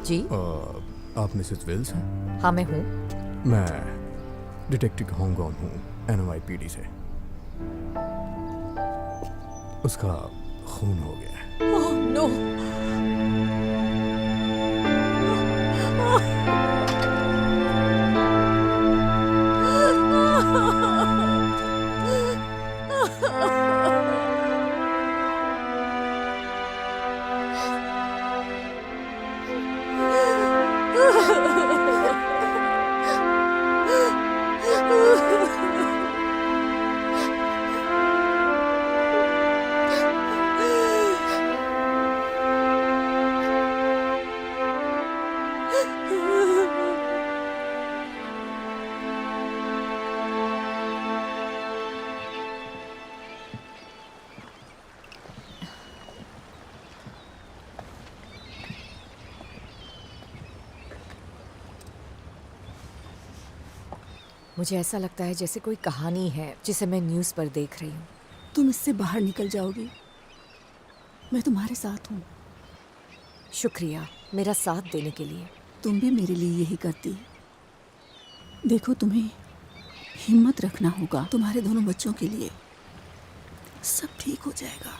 जी, आप मिसेस विल्स हैं? हाँ मैं हूँ। मैं डिटेक्टिव होंगॉन हूँ, NYPD से। उसका खून हो गया है। Oh no. मुझे ऐसा लगता है जैसे कोई कहानी है जिसे मैं न्यूज़ पर देख रही हूँ। तुम इससे बाहर निकल जाओगी। मैं तुम्हारे साथ हूँ। शुक्रिया मेरा साथ देने के लिए। तुम भी मेरे लिए यही करती। देखो, तुम्हें हिम्मत रखना होगा तुम्हारे दोनों बच्चों के लिए। सब ठीक हो जाएगा।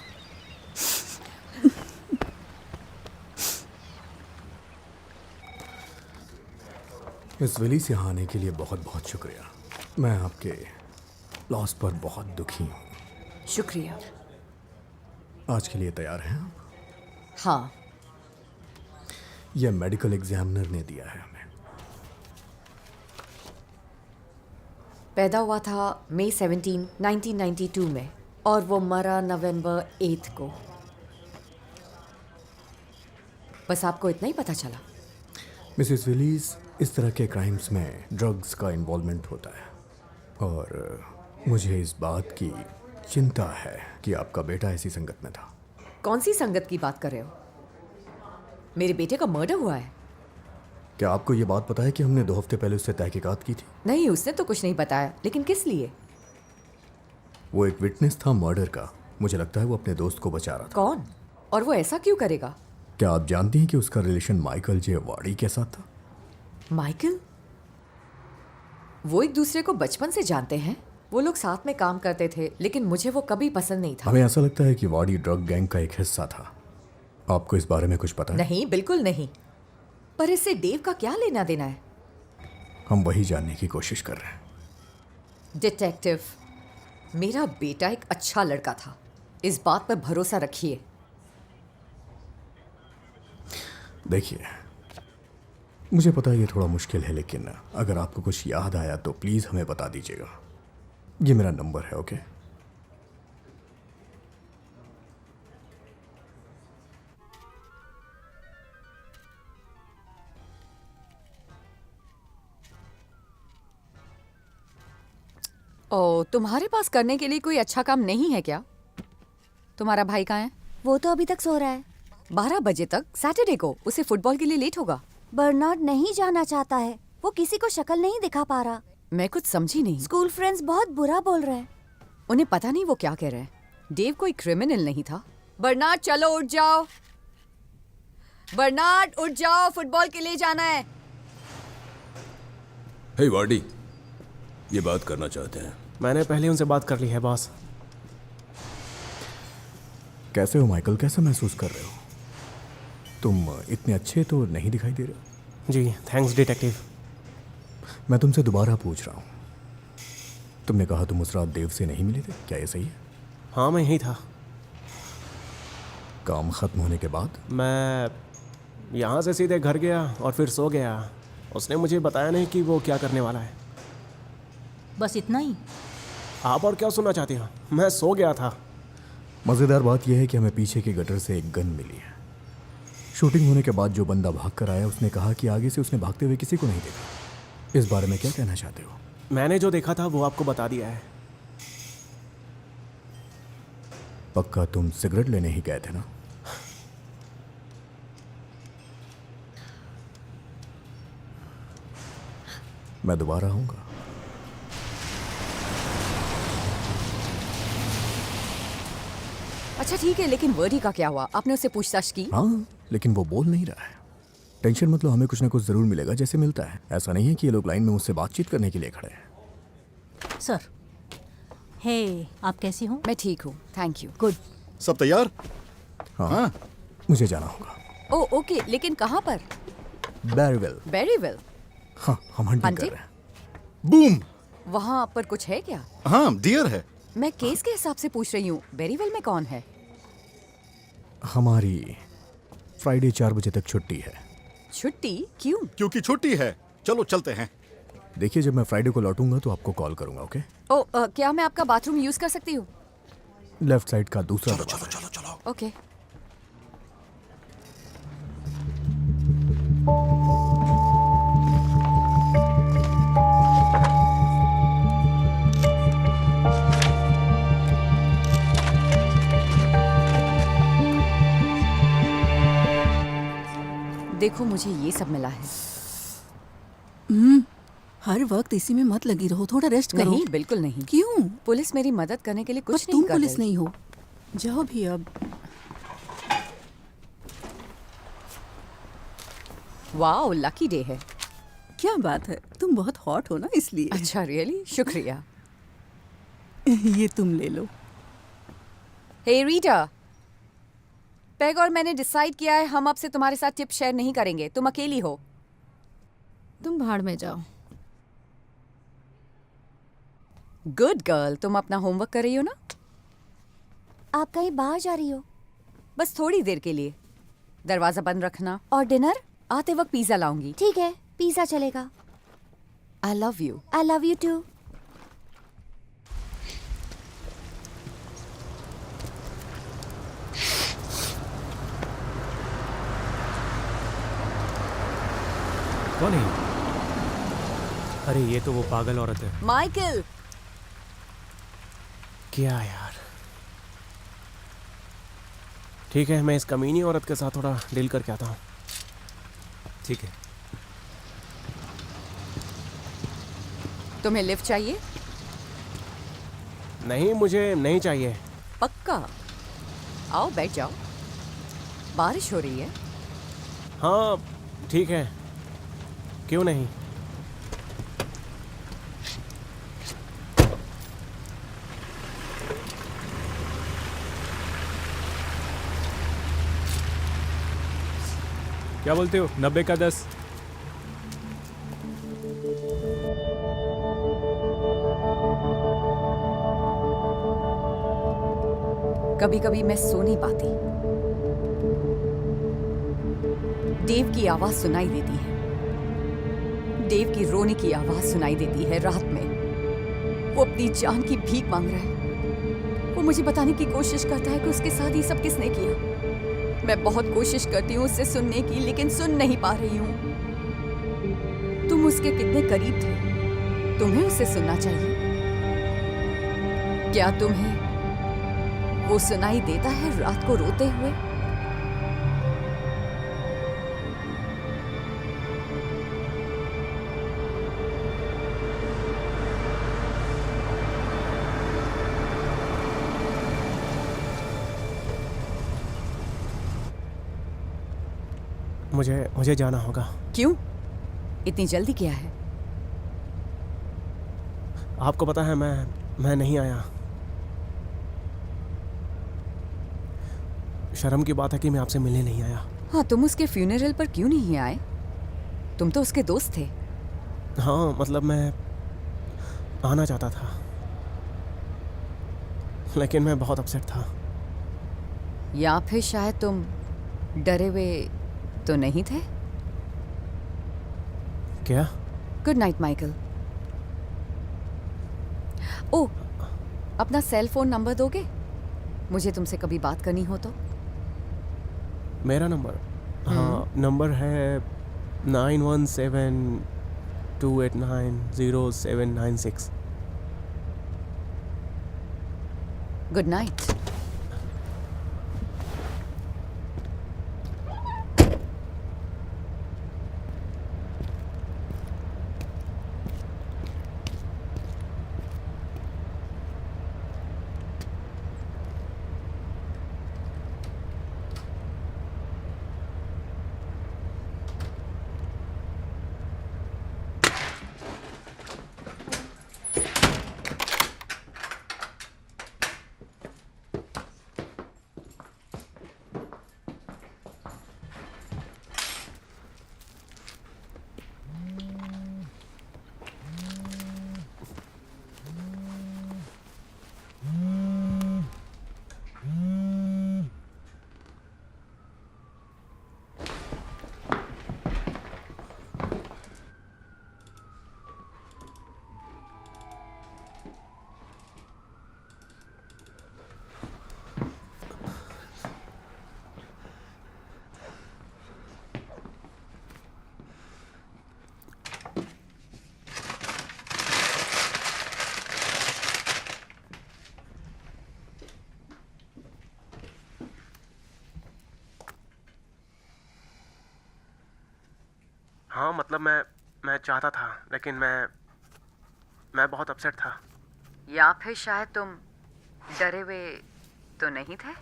मिस विलीस यहाँ आने के लिए बहुत बहुत शुक्रिया। मैं आपके लॉस पर बहुत दुखी हूँ। शुक्रिया। आज के लिए तैयार हैं आप? हाँ, यह मेडिकल एग्जामिनर ने दिया है हमें। पैदा हुआ था मई 17, 1992 में और वो मरा नवंबर 8 को। बस आपको इतना ही पता चला? मिसेस विलीज, इस तरह के क्राइम्स में ड्रग्स का इन्वॉल्वमेंट होता है और मुझे इस बात की चिंता है कि आपका बेटा ऐसी संगत में था। कौन सी संगत की बात कर रहे हो? मेरे बेटे का मर्डर हुआ है। क्या आपको ये बात पता है कि हमने 2 हफ्ते पहले उससे तहकीकात की थी? नहीं, उसने तो कुछ नहीं बताया, लेकिन किस लिए? वो एक विटनेस था मर्डर का। मुझे लगता है वो अपने दोस्त को बचा रहा था। कौन? और वो ऐसा क्यों करेगा? क्या आप जानती हैं कि उसका रिलेशन माइकल जे वाड़ी के साथ था? माइकल? वो एक दूसरे को बचपन से जानते हैं। वो लोग साथ में काम करते थे, लेकिन मुझे वो कभी पसंद नहीं था। हमें ऐसा लगता है कि वाड़ी ड्रग गैंग का एक हिस्सा था। आपको इस बारे में कुछ पता है? नहीं, बिल्कुल नहीं। पर इससे डेव का क्या लेना देना है? हम वही जानने की कोशिश कर रहे हैं। डिटेक्टिव, मेरा बेटा एक अच्छा लड़का था, इस बात पर भरोसा रखिए। देखिए, मुझे पता है ये थोड़ा मुश्किल है, लेकिन अगर आपको कुछ याद आया तो प्लीज़ हमें बता दीजिएगा। ये मेरा नंबर है, ओके? ओ, तुम्हारे पास करने के लिए कोई अच्छा काम नहीं है क्या? तुम्हारा भाई कहाँ है? वो तो अभी तक सो रहा है। 12 बजे तक सैटरडे को उसे फुटबॉल के लिए लेट होगा। बर्नार्ड नहीं जाना चाहता है। वो किसी को शक्ल नहीं दिखा पा रहा। मैं कुछ समझी नहीं। स्कूल फ्रेंड्स बहुत बुरा बोल रहे हैं। उन्हें पता नहीं वो क्या कह रहे हैं। डेव कोई क्रिमिनल नहीं था। बर्नार्ड, चलो उठ जाओ। बर्नार्ड, उठ जाओ, फुटबॉल के लिए जाना है। हे वार्डी, ये बात करना चाहते हैं। मैंने पहले उनसे बात कर ली है बॉस। कैसे हो माइकल? कैसा महसूस कर रहे हो? तुम इतने अच्छे तो नहीं दिखाई दे रहे हो। जी थैंक्स डिटेक्टिव। मैं तुमसे दोबारा पूछ रहा हूँ, तुमने कहा तुम उस रात देव से नहीं मिले थे, क्या ये सही है? हाँ मैं यही था। काम खत्म होने के बाद? मैं यहाँ से सीधे घर गया और फिर सो गया। उसने मुझे बताया नहीं कि वो क्या करने वाला है। बस इतना ही? आप और क्या सुनना चाहती हो? मैं सो गया था। मज़ेदार बात यह है कि हमें पीछे के गटर से एक गन मिली है। शूटिंग होने के बाद जो बंदा भाग कर आया उसने कहा कि आगे से उसने भागते हुए किसी को नहीं देखा। इस बारे में क्या कहना चाहते हो? मैंने जो देखा था वो आपको बता दिया है। पक्का तुम सिगरेट लेने ही गए थे ना? मैं दोबारा आऊंगा। अच्छा ठीक है, लेकिन वर्डी का क्या हुआ? आपने उससे पूछताछ की? हाँ, लेकिन वो बोल नहीं रहा है। टेंशन मत लो, हमें कुछ ना कुछ जरूर मिलेगा जैसे मिलता है। ऐसा नहीं है कि ये लोग लाइन में मुझसे बातचीत करने के लिए खड़े हैं। सर, हे, आप कैसी हो? मैं ठीक हूँ, थैंक यू। गुड। सब तैयार? हाँ, मुझे जाना होगा। ओ ओके, लेकिन कहाँ पर? बैरीवेल। बेरीवेल? हाँ, हम हंटिंग कर हंटिंग? रहे हैं। बूम! वहाँ पर कुछ है क्या? हाँ, डियर है। मैं केस के हिसाब से पूछ रही हूँ। बेरीवेल में कौन है? हमारी फ्राइडे 4 बजे तक छुट्टी है। छुट्टी? क्यों? क्योंकि छुट्टी है। चलो चलते हैं। देखिए, जब मैं फ्राइडे को लौटूंगा तो आपको कॉल करूंगा, ओके? ओ क्या मैं आपका बाथरूम यूज कर सकती हूँ? लेफ्ट साइड का दूसरा दरवाजा। ओके। देखो, मुझे ये सब मिला है। हर वक्त इसी में मत लगी रहो, थोड़ा रेस्ट करो। नहीं, बिल्कुल नहीं। क्यों? पुलिस मेरी मदद करने के लिए पर कुछ नहीं तुम कर पुलिस रही। नहीं हो। जाओ भी अब। वाओ, लकी डे है। क्या बात है, तुम बहुत हॉट हो ना इसलिए। अच्छा, रियली? शुक्रिया। ये तुम ले लो। हे रीटा, पेग और मैंने डिसाइड किया है हम अब से तुम्हारे साथ टिप शेयर नहीं करेंगे। तुम अकेली हो। तुम भाड़ में जाओ। Good girl. तुम अपना होमवर्क कर रही हो ना? आप कहीं बाहर जा रही हो? बस थोड़ी देर के लिए। दरवाजा बंद रखना। और डिनर? आते वक्त पिज्जा लाऊंगी। ठीक है, पिज्जा चलेगा। I love you. I love you too. कौन है? अरे ये तो वो पागल औरत है। माइकल। क्या यार। ठीक है, मैं इस कमीनी औरत के साथ थोड़ा डील करके आता हूँ। ठीक है। तुम्हें लिफ्ट चाहिए? नहीं, मुझे नहीं चाहिए। पक्का? आओ बैठ जाओ। बारिश हो रही है। हाँ ठीक है, क्यों नहीं। क्या बोलते हो? 90 का 10। कभी कभी मैं सो नहीं पाती। देव की आवाज सुनाई देती है। देव की रोने की आवाज सुनाई देती है रात में। वो अपनी जान की भीख मांग रहा है। वो मुझे बताने की कोशिश करता है कि उसके साथ ये सब किसने किया। मैं बहुत कोशिश करती हूँ उससे सुनने की, लेकिन सुन नहीं पा रही हूँ। तुम उसके कितने करीब थे। तुम्हें उससे सुनना चाहिए। क्या तुम्हें वो सुनाई देता है रात को रोते हुए? मुझे जाना होगा। क्यों? इतनी जल्दी क्या है? आपको पता है मैं नहीं आया। शर्म की बात है कि मैं आपसे मिलने नहीं आया। हाँ, तुम उसके फ्यूनरल पर क्यों नहीं आए? तुम तो उसके दोस्त थे। हाँ मतलब मैं आना चाहता था, लेकिन मैं बहुत अपसेट था। या फिर शायद तुम डरे हुए तो नहीं थे? क्या? Good night Michael. ओह, अपना सेल फोन नंबर दोगे? मुझे तुमसे कभी बात करनी हो तो। मेरा नंबर? हाँ, नंबर है 9172890796। Good night. हाँ मतलब मैं चाहता था, लेकिन मैं बहुत अपसेट था। या फिर शायद तुम डरे हुए तो नहीं थे?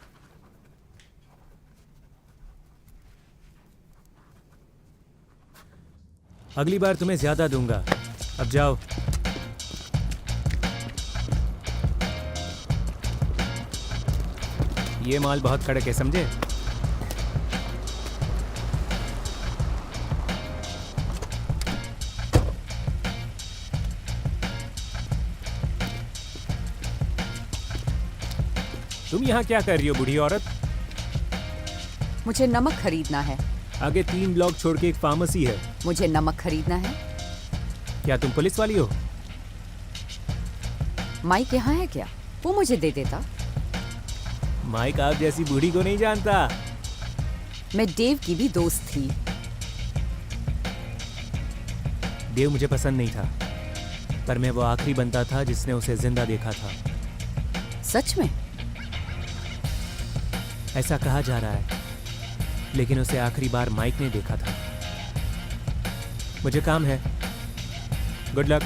अगली बार तुम्हें ज्यादा दूंगा। अब जाओ। ये माल बहुत कड़क है, समझे? तुम यहाँ क्या कर रही हो बूढ़ी औरत? मुझे नमक खरीदना है। आगे 3 ब्लॉक छोड़ के एक फार्मेसी है। मुझे नमक खरीदना है। क्या तुम पुलिस वाली हो? माइक यहाँ है क्या? वो मुझे दे देता। माइक आप जैसी बूढ़ी को नहीं जानता। मैं डेव की भी दोस्त थी। देव मुझे पसंद नहीं था, पर मैं वो आखिरी बंदा था जिसने उसे जिंदा देखा था। सच में? ऐसा कहा जा रहा है, लेकिन उसे आखिरी बार माइक ने देखा था। मुझे काम है। Good luck.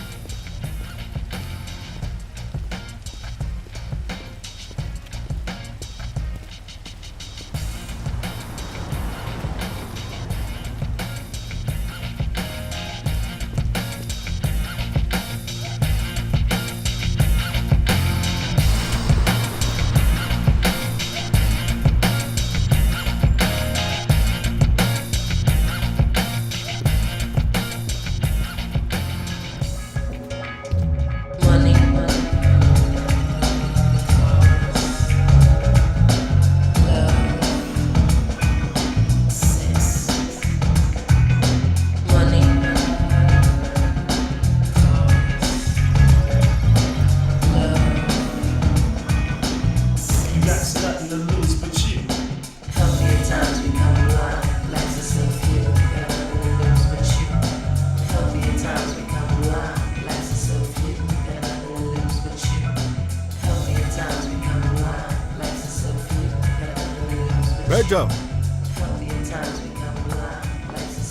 बैठ जाओ।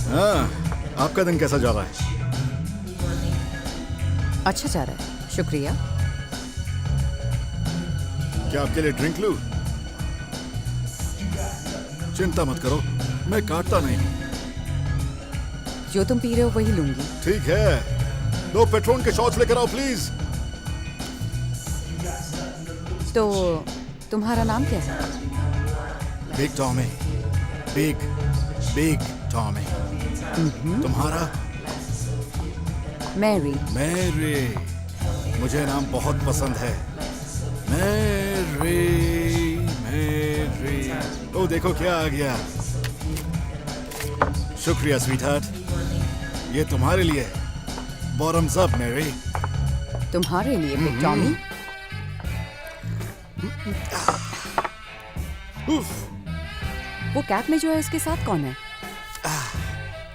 हाँ, आपका दिन कैसा जा रहा है? अच्छा जा रहा है, शुक्रिया। क्या आपके लिए ड्रिंक लूं? चिंता मत करो, मैं काटता नहीं हूं। जो तुम पी रहे हो वही लूंगी। ठीक है, 2 पेट्रोन के शॉट्स लेकर आओ प्लीज। तो तुम्हारा नाम क्या है? Big Tommy. Big Tommy. तुम्हारा? मैरी। मैरी, मुझे नाम बहुत पसंद है। मैरी। ओ देखो क्या आ गया। शुक्रिया स्वीटहार्ट, ये तुम्हारे लिए। Bottoms up Mary. तुम्हारे लिए बिग टॉमी। वो कैट में जो है उसके साथ कौन है?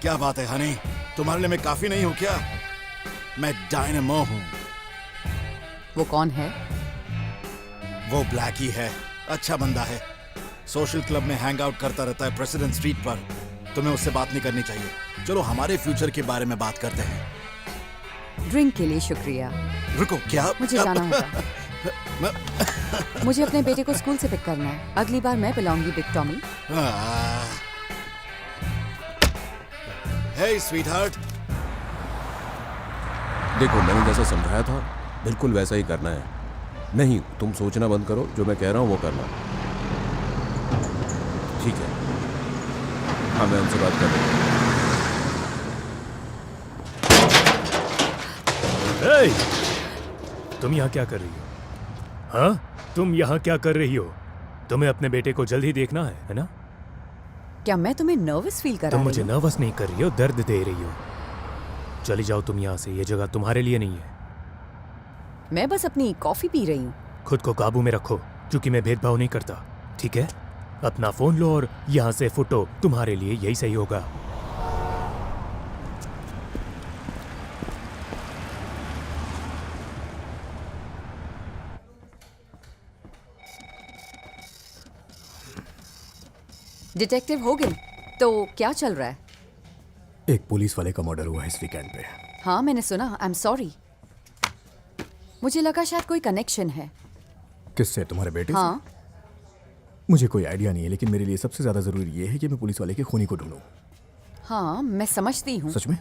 क्या बात है हनी, तुम्हारे लिए मैं काफी नहीं हूँ क्या? मैं डायनामो हूँ। वो कौन है? वो ब्लैकी है, अच्छा बंदा है। सोशल क्लब में हैंग आउट करता रहता है प्रेसिडेंट स्ट्रीट पर। तुम्हें उससे बात नहीं करनी चाहिए। चलो हमारे फ्यूचर के बारे में बात करते हैं। ड्रिंक के लिए शुक्रिया। रुको, क्या? मुझे जाना होगा। मुझे अपने बेटे को स्कूल से पिक करना है। अगली बार मैं बुलाऊंगी बिग टॉमी। हे स्वीटहार्ट। देखो, मैंने जैसा समझाया था बिल्कुल वैसा ही करना है। नहीं, तुम सोचना बंद करो, जो मैं कह रहा हूँ वो करना। ठीक है? हाँ, मैं उनसे बात कर रहा हूँ। तुम यहाँ क्या कर रही हो? हाँ, तुम यहाँ क्या कर रही हो? तुम्हें अपने बेटे को जल्द ही देखना है ना? क्या मैं तुम्हें नर्वस फील कर तुम रही मुझे हूँ? नर्वस नहीं कर रही हो, दर्द दे रही हो। चली जाओ तुम यहाँ से, ये जगह तुम्हारे लिए नहीं है। मैं बस अपनी कॉफी पी रही हूँ। खुद को काबू में रखो, क्योंकि मैं भेदभाव नहीं करता, ठीक है? अपना फोन लो और यहाँ से फुटो, तुम्हारे लिए यही सही होगा। डिटेक्टिव होगन, तो क्या चल रहा है? एक पुलिस वाले का मर्डर हुआ है इस वीकेंड पे। हाँ, मैंने सुना। I am sorry. मुझे लगा शायद कोई कनेक्शन है। किससे? तुम्हारे बेटे से? हाँ। मुझे कोई आइडिया नहीं है, लेकिन मेरे लिए सबसे ज्यादा जरूरी ये है कि मैं पुलिस वाले के खूनी को ढूंढूं। हाँ, मैं समझती हूँ। सच में?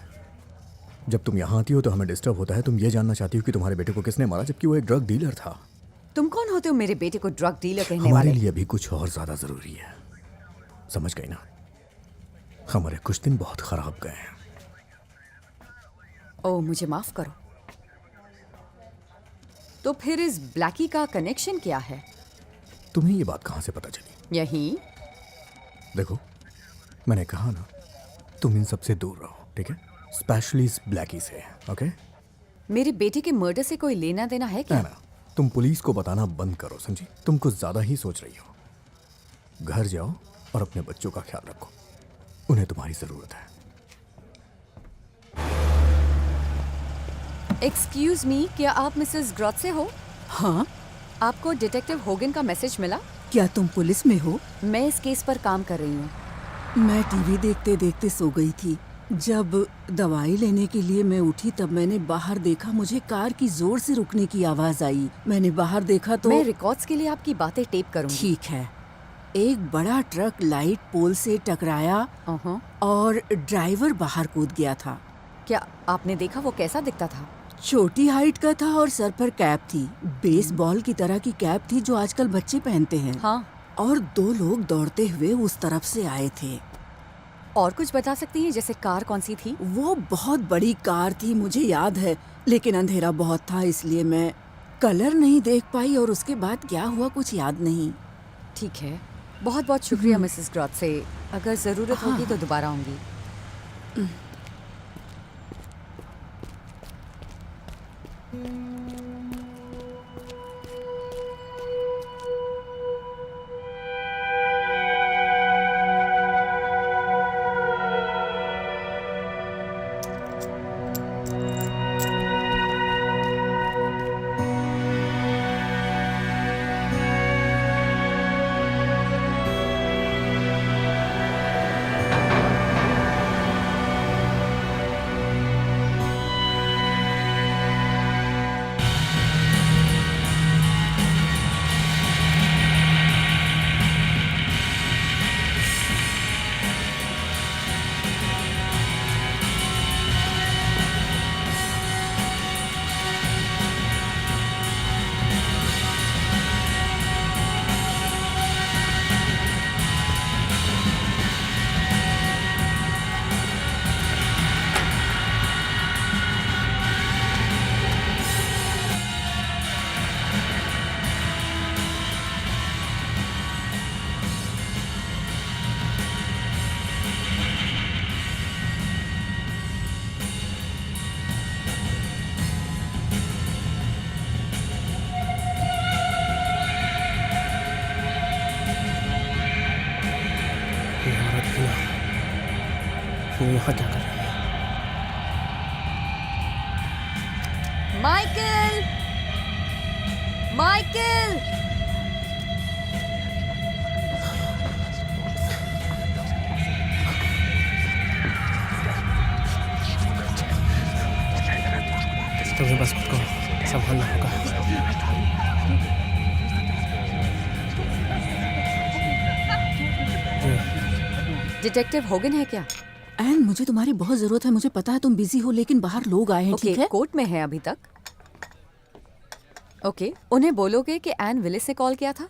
जब तुम यहाँ आती हो तो हमें डिस्टर्ब होता है। तुम ये जानना चाहती हो कि तुम्हारे बेटे को किसने मारा, जबकि वो एक ड्रग डीलर था। तुम कौन होते हो मेरे बेटे को ड्रग डीलर कहने हमारे वाले? लिए भी कुछ और ज्यादा जरूरी है, समझ गई ना? हमारे कुछ दिन बहुत खराब गए हैं। ओह, मुझे माफ करो। तो फिर इस ब्लैकी का कनेक्शन क्या है? तुम्हें ये बात कहाँ से पता चली? यही देखो, मैंने कहा ना, तुम इन सबसे दूर रहो, ठीक है? स्पेशली इस ब्लैकी से, ओके? मेरे बेटे के मर्डर से कोई लेना देना है क्या? ना, तुम पुलिस को बताना बंद करो, समझी? तुम कुछ ज्यादा ही सोच रही हो। घर जाओ और अपने बच्चों का ख्याल रखो, उन्हें तुम्हारी जरूरत है। एक्सक्यूज मी, क्या आप मिसेस ग्रॉथ से हो? हाँ, आपको डिटेक्टिव होगन का मैसेज मिला? क्या तुम पुलिस में हो? मैं इस केस पर काम कर रही हूँ। मैं टीवी देखते देखते सो गई थी। जब दवाई लेने के लिए मैं उठी तब मैंने बाहर देखा, मुझे कार की जोर से रुकने की आवाज आई। मैंने बाहर देखा तो मैं रिकॉर्ड्स के लिए आपकी बातें टेप करूंगी। ठीक है। एक बड़ा ट्रक लाइट पोल से टकराया और ड्राइवर बाहर कूद गया था। क्या आपने देखा वो कैसा दिखता था? छोटी हाइट का था और सर पर कैप थी, बेसबॉल की तरह की कैप थी जो आजकल बच्चे पहनते हैं। हाँ। और 2 लोग दौड़ते हुए उस तरफ से आए थे। और कुछ बता सकती हैं, जैसे कार कौन सी थी? वो बहुत बड़ी कार थी, मुझे याद है, लेकिन अंधेरा बहुत था इसलिए मैं कलर नहीं देख पाई और उसके बाद क्या हुआ कुछ याद नहीं। ठीक है, बहुत बहुत शुक्रिया मिसेस ग्रॉथ से। अगर जरूरत होगी तो दोबारा आऊंगी। वो यहाँ क्या कर रही है? माइकल! माइकल! तुम्हें बस खुद को संभालना होगा। डिटेक्टिव होगन है क्या? एन, मुझे तुम्हारी बहुत जरूरत है। मुझे पता है तुम बिजी हो, लेकिन बाहर लोग आए हैं, ठीक है? कोर्ट में है अभी तक। ओके, उन्हें बोलोगे कि एन विलिस ने कॉल किया था?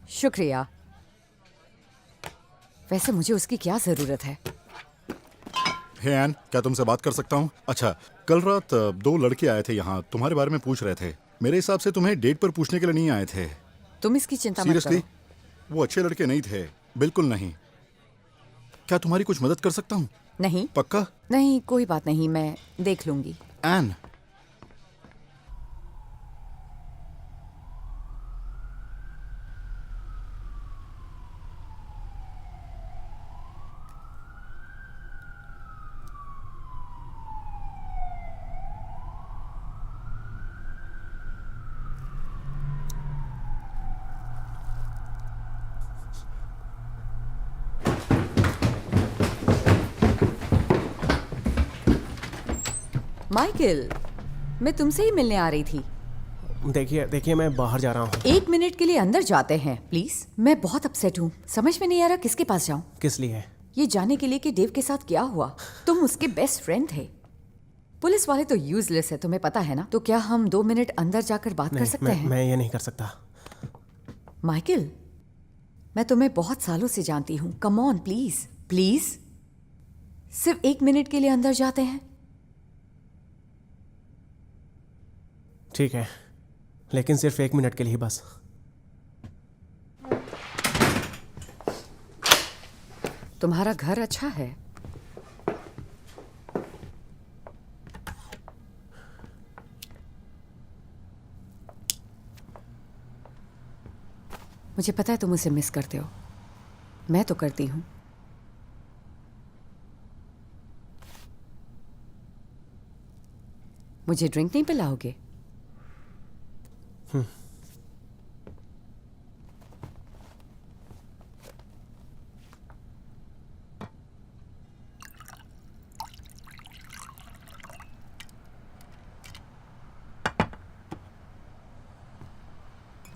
शुक्रिया। वैसे मुझे उसकी क्या जरूरत है? हे एन, क्या तुमसे बात कर सकता हूँ? अच्छा, कल रात 2 लड़के आए थे यहाँ, तुम्हारे बारे में पूछ रहे थे। मेरे हिसाब से तुम्हें डेट पर पूछने के लिए नहीं आए थे। तुम इसकी चिंता मत सीरियसली, करो। वो अच्छे लड़के नहीं थे, बिल्कुल नहीं। क्या तुम्हारी कुछ मदद कर सकता हूँ? नहीं। पक्का? नहीं, कोई बात नहीं, मैं देख लूंगी। एन, माइकल, मैं तुमसे ही मिलने आ रही थी। देखिए मैं बाहर जा रहा हूँ। 1 मिनट के लिए अंदर जाते हैं प्लीज। मैं बहुत अपसेट हूँ, समझ में नहीं आ रहा किसके पास जाऊँ। किस लिए? ये जानने के लिए कि डेव के साथ क्या हुआ। तुम उसके बेस्ट फ्रेंड थे। पुलिस वाले तो यूजलेस है, तुम्हें पता है ना। तो क्या हम 2 मिनट अंदर जाकर बात कर सकते हैं? मैं ये नहीं कर सकता। माइकल, मैं तुम्हें बहुत सालों से जानती हूँ। कम ऑन प्लीज प्लीज, सिर्फ 1 मिनट के लिए अंदर जाते हैं। ठीक है, लेकिन सिर्फ 1 मिनट के लिए बस। तुम्हारा घर अच्छा है। मुझे पता है तुम उसे मिस करते हो, मैं तो करती हूं। मुझे ड्रिंक नहीं पिलाओगे?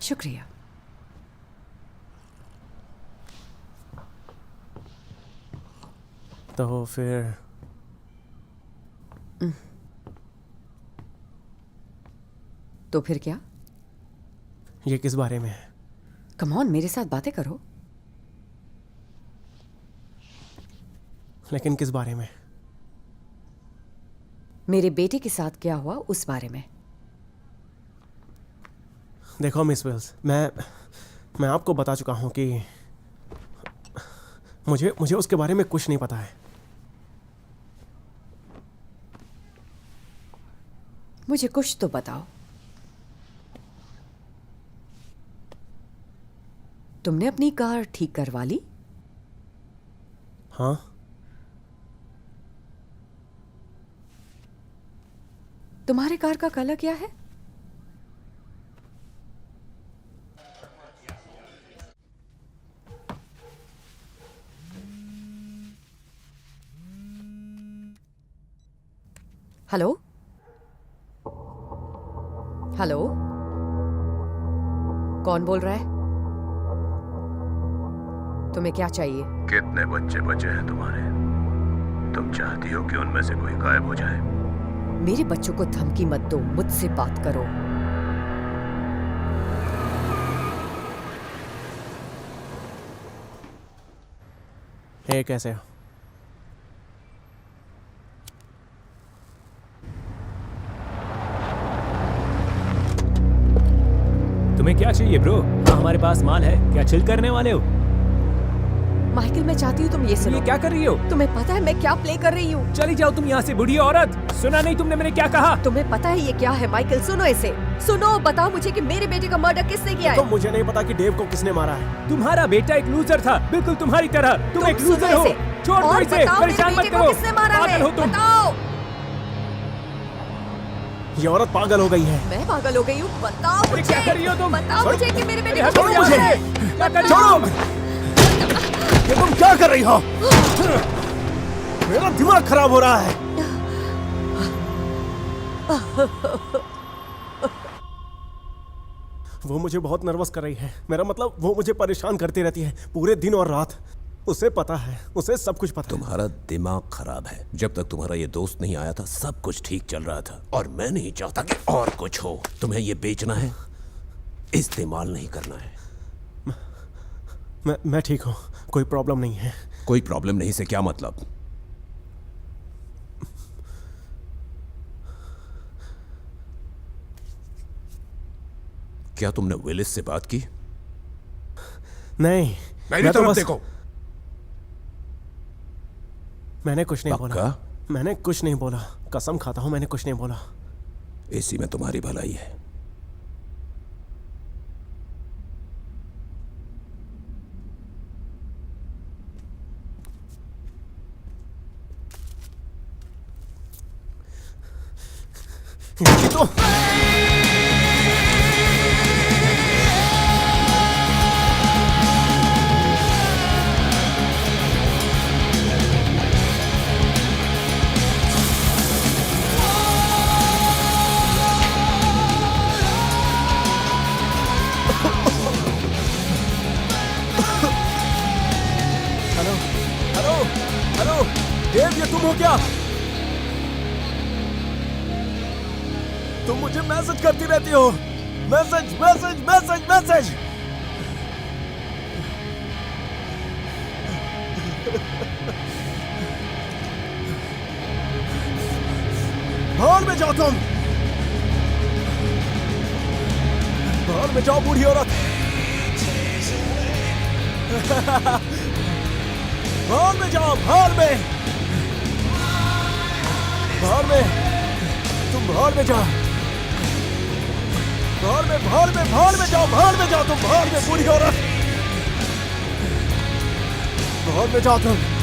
शुक्रिया। तो फिर तो फिर क्या? ये किस बारे में है? कम ऑन, मेरे साथ बातें करो। लेकिन किस बारे में? मेरे बेटे के साथ क्या हुआ उस बारे में। देखो मिस विल्स, मैं आपको बता चुका हूं कि मुझे उसके बारे में कुछ नहीं पता है। मुझे कुछ तो बताओ। तुमने अपनी कार ठीक करवा ली? हाँ। तुम्हारे कार का कलर क्या है? हेलो हेलो, कौन बोल रहा है? तुम्हें क्या चाहिए? कितने बच्चे बचे हैं तुम्हारे? तुम चाहती हो कि उनमें से कोई गायब हो जाए? मेरे बच्चों को धमकी मत दो, मुझसे बात करो। हे, कैसे हो? तुम्हें क्या चाहिए ब्रो? हमारे पास माल है, क्या चिल करने वाले हो? माइकल, मैं चाहती हूँ तुम ये सुनो। ये क्या कर रही हो? तुम्हें पता है मैं क्या प्ले कर रही हूँ? चली जाओ तुम यहाँ से बुढ़ी औरत। सुना नहीं तुमने मैंने क्या कहा? तुम्हें पता है ये क्या है? माइकल सुनो इसे, सुनो। बताओ मुझे कि मेरे बेटे का मर्डर किसने किया तो है? मुझे नहीं पता कि डेव को किसने मारा है। तुम्हारा बेटा एक लूजर था, बिल्कुल तुम्हारी तरह। तुम एक सुनो लूजर हो। इसे। छोड़ दो और इसे, बताओ मेरे परेशान मत बेटे को करो। किसने मारा पागल है? हो तुम। बताओ। ये औरत पागल हो गई है। मैं पागल हो गई हूँ? बताओ अरे मुझे। क्या कर रही हो तुम? बताओ मुझे कि मेरे बेटे को छोड़ो किसने मुझे। मारा है? क्या कर रही हो? छोड़ो! ये तुम क्या कर रही हो? मेरा दिमाग खराब हो रहा है। वो मुझे बहुत नर्वस कर रही है। मेरा मतलब वो मुझे परेशान करती रहती है पूरे दिन और रात। उसे पता है, उसे सब कुछ पता है। तुम्हारा दिमाग खराब है। जब तक तुम्हारा ये दोस्त नहीं आया था सब कुछ ठीक चल रहा था, और मैं नहीं चाहता कि और कुछ हो। तुम्हें ये बेचना है, इस्तेमाल नहीं करना है। मैं ठीक हूँ, कोई प्रॉब्लम नहीं है। कोई प्रॉब्लम नहीं से क्या मतलब? क्या तुमने विलिस से बात की? नहीं, मेरी तरफ देखो। मैंने कुछ नहीं बोला। पक्का? मैंने कुछ नहीं बोला, कसम खाता हूं मैंने कुछ नहीं बोला। इसी में तुम्हारी भलाई है। तो हेलो डेव, ये तुम हो क्या? तुम मुझे मैसेज करती रहती हो। Message message message message. भाड़ में जाओ तुम, भाड़ में जाओ बूढ़ी औरत। बाहर में जाओ, बाहर में, बाहर में, तुम बाहर में जाओ, बाहर में, बाहर में, बाहर में जाओ, बाहर में जाओ, तुम बाहर में, पूरी औरत, बाहर में जाओ तुम।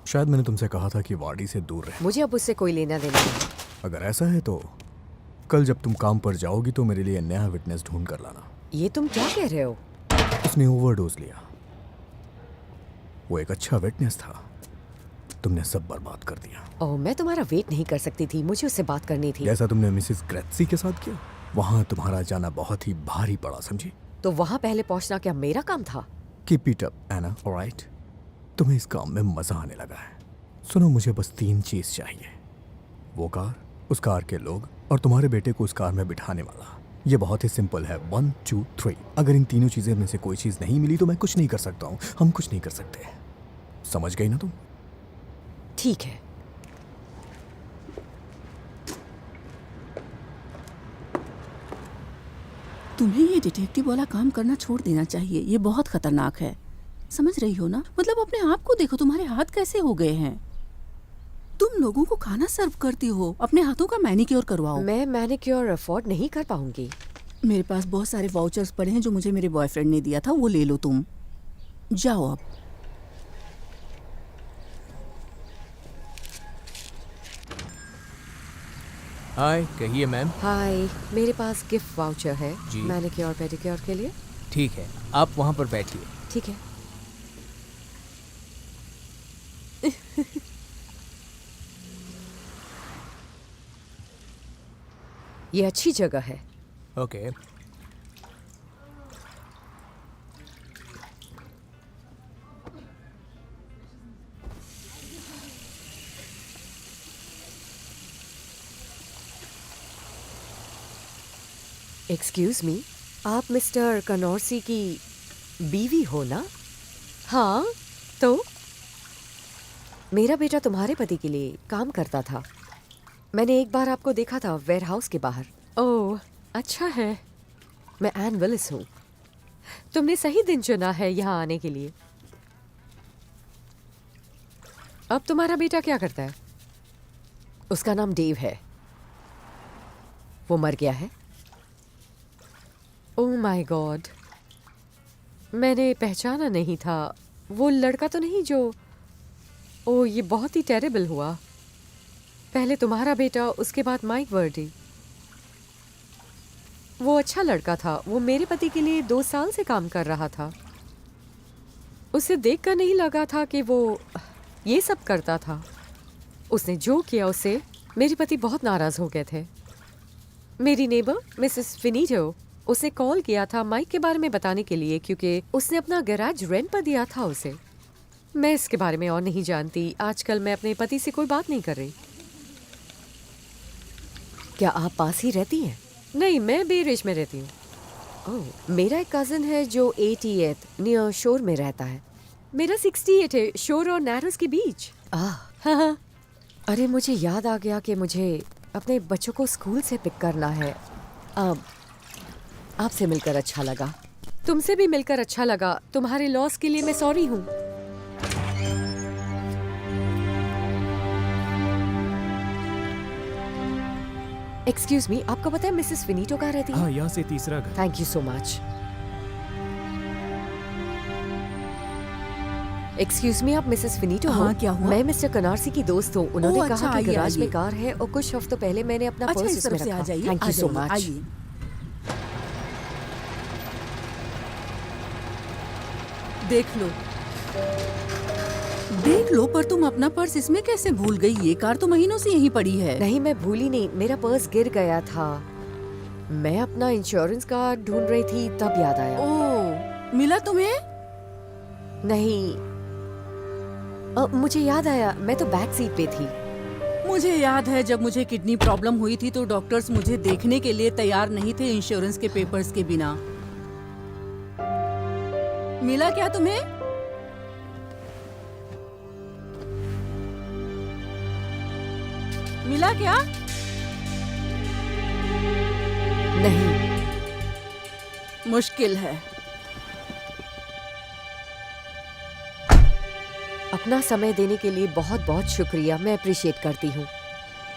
शायद मैंने तुमसे कहा था कि वाडी से दूर रहे। मुझे अब उससे कोई लेना देना नहीं। अगर ऐसा है तो कल जब तुम काम पर जाओगी तो मेरे लिए नया विटनेस ढूंढ कर लाना। ये तुम क्या कह रहे हो? उसने ओवरडोज लिया। वो एक अच्छा विटनेस था, तुमने सब बर्बाद कर दिया। ओह, मैं तुम्हारा वेट नहीं कर सकती थी, मुझे उससे बात करनी थी। जैसा तुमने मिसेस ग्रेत्सी के साथ किया, वहां तुम्हारा जाना बहुत ही भारी पड़ा, समझी? तो वहां पहले पहुंचना क्या मेरा काम था? Keep it up Anna, alright? तुम्हें इस काम में मजा आने लगा है। सुनो, मुझे बस 3 चीज चाहिए। वो कार, उस कार के लोग और तुम्हारे बेटे को उस कार में बिठाने वाला। ये बहुत ही सिंपल है, 1 2 3। अगर इन तीनों चीजें में से कोई चीज नहीं मिली तो मैं कुछ नहीं कर सकता हूँ। हम कुछ नहीं कर सकते। समझ गई ना तुम? ठीक है। तुम्हें ये डिटेक्टिव वाला काम करना छोड़ देना चाहिए। ये बहुत खतरनाक है, समझ रही हो ना? मतलब अपने आप को देखो, तुम्हारे हाथ कैसे हो गए हैं। तुम लोगों को खाना सर्व करती हो, अपने हाथों का मैनिक्योर करवाओ। मैं मैनिक्योर अफोर्ड नहीं कर पाऊंगी। मेरे पास बहुत सारे वाउचर्स पड़े हैं जो मुझे मेरे बॉयफ्रेंड ने दिया था, वो ले लो तुम। जाओ अब। हाय, कहिए मैम। हाय, मेरे पास गिफ्ट वाउचर है जी। मैनिक्योर पेडिक्योर के लिए। ठीक है, आप वहाँ पर बैठिए। ठीक है। ये अच्छी जगह है। ओके। एक्सक्यूज मी, आप मिस्टर कनौरसी की बीवी हो ना? हाँ, तो मेरा बेटा तुम्हारे पति के लिए काम करता था। मैंने एक बार आपको देखा था वेयरहाउस के बाहर। ओह, अच्छा है। मैं एन विलिस हूँ। तुमने सही दिन चुना है यहाँ आने के लिए। अब तुम्हारा बेटा क्या करता है? उसका नाम डेव है। वो मर गया है। ओह माय गॉड, मैंने पहचाना नहीं था। वो लड़का तो नहीं जो... ओह, ये बहुत ही टेरेबल हुआ। पहले तुम्हारा बेटा, उसके बाद माइक वर्डी। वो अच्छा लड़का था। वो मेरे पति के लिए 2 साल से काम कर रहा था। उसे देखकर नहीं लगा था कि वो ये सब करता था। उसने जो किया उससे मेरे पति बहुत नाराज हो गए थे। मेरी नेबर मिसेस फिनीटो, उसने कॉल किया था माइक के बारे में बताने के लिए, क्योंकि उसने अपना गैराज रेंट पर दिया था उसे। मैं इसके बारे में और नहीं जानती। आजकल मैं अपने पति से कोई बात नहीं कर रही। क्या आप पास ही रहती हैं? नहीं, मैं बे रिज में रहती हूँ। ओह, मेरा एक कज़न है जो 88 नियर शोर में रहता है। मेरा 68 है, शोर और नैरोस के बीच। हाँ। अरे, मुझे याद आ गया कि मुझे अपने बच्चों को स्कूल से पिक करना है। अब आपसे मिलकर अच्छा लगा। तुमसे भी मिलकर अच्छा लगा। तुम्हारे लॉस के लिए मैं सॉरी हूँ। एक्सक्यूज मी, आपको पता है मिसेस फिनीटो कहाँ रहती है? हाँ, यहाँ से तीसरा घर। Thank you so much. Excuse me, आप मिसेस फिनीटो हो? हाँ, क्या हुआ? मैं मिस्टर कनारसी की दोस्त हूँ। उन्होंने ओह, कहा अच्छा, कि आइए, गैराज में आइए। कार है और कुछ हफ्तों पहले मैंने अपना अच्छा, पर्स इस इसमें तरफ से आ रखा। जाइए। थैंक आ यू सो जाइए, मच। आइए। देख लो, पर तुम अपना पर्स इसमें कैसे भूल गई? ये कार तो महीनों से यहीं पड़ी है। नहीं, मैं भूली नहीं, मेरा पर्स गिर गया था। मैं अपना इंश्योरेंस कार्ड ढूंढ रही थी, तब याद आया। ओह, मिला तुम्हें? नहीं, मुझे याद आया, मैं तो बैक सीट पे थी। मुझे याद है जब मुझे किडनी प्रॉब्लम हुई थी तो डॉक्टर्स मुझे देखने के लिए तैयार नहीं थे इंश्योरेंस के पेपर्स के बिना। मिला क्या तुम्हें? मिला क्या? नहीं। मुश्किल है। अपना समय देने के लिए बहुत बहुत शुक्रिया, मैं अप्रिशिएट करती हूँ।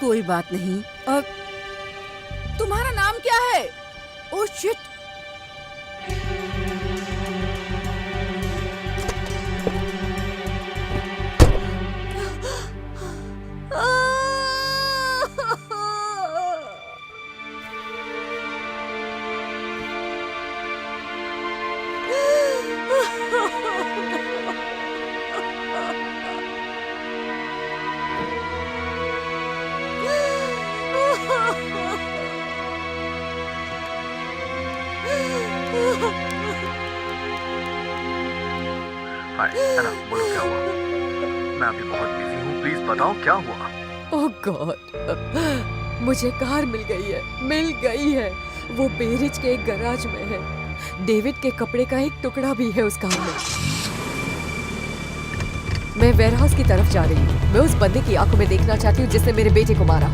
कोई बात नहीं। और तुम्हारा नाम क्या है? Oh shit. हाय, है ना? बोलो क्या हुआ? मैं अभी बहुत बिजी हूँ, प्लीज बताओ क्या हुआ? ओह गॉड, मुझे कार मिल गई है। वो बेरिज के एक गैराज में है। डेविड के कपड़े का एक टुकड़ा भी है उस कार में। मैं वेयरहाउस की तरफ जा रही हूँ। मैं उस बंदे की आंखों में देखना चाहती हूँ जिसने मेरे बेटे को मारा।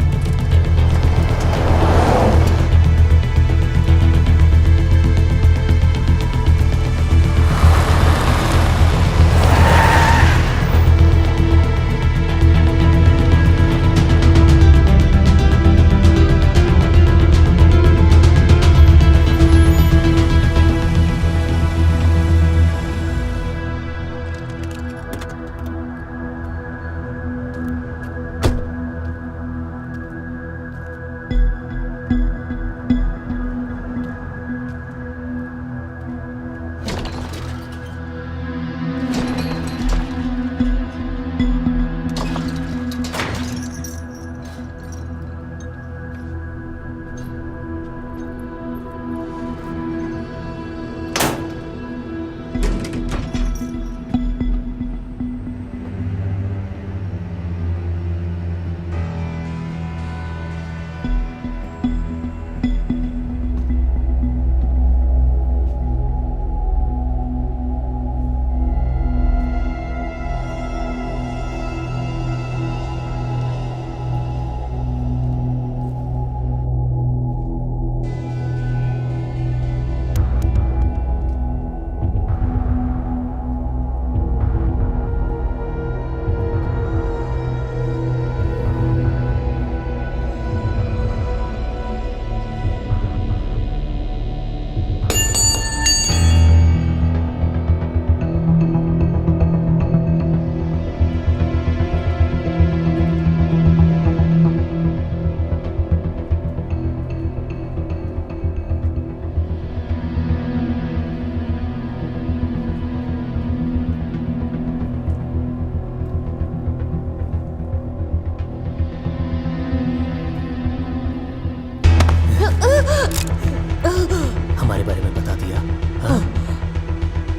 हमारे बारे में बता दिया? हाँ?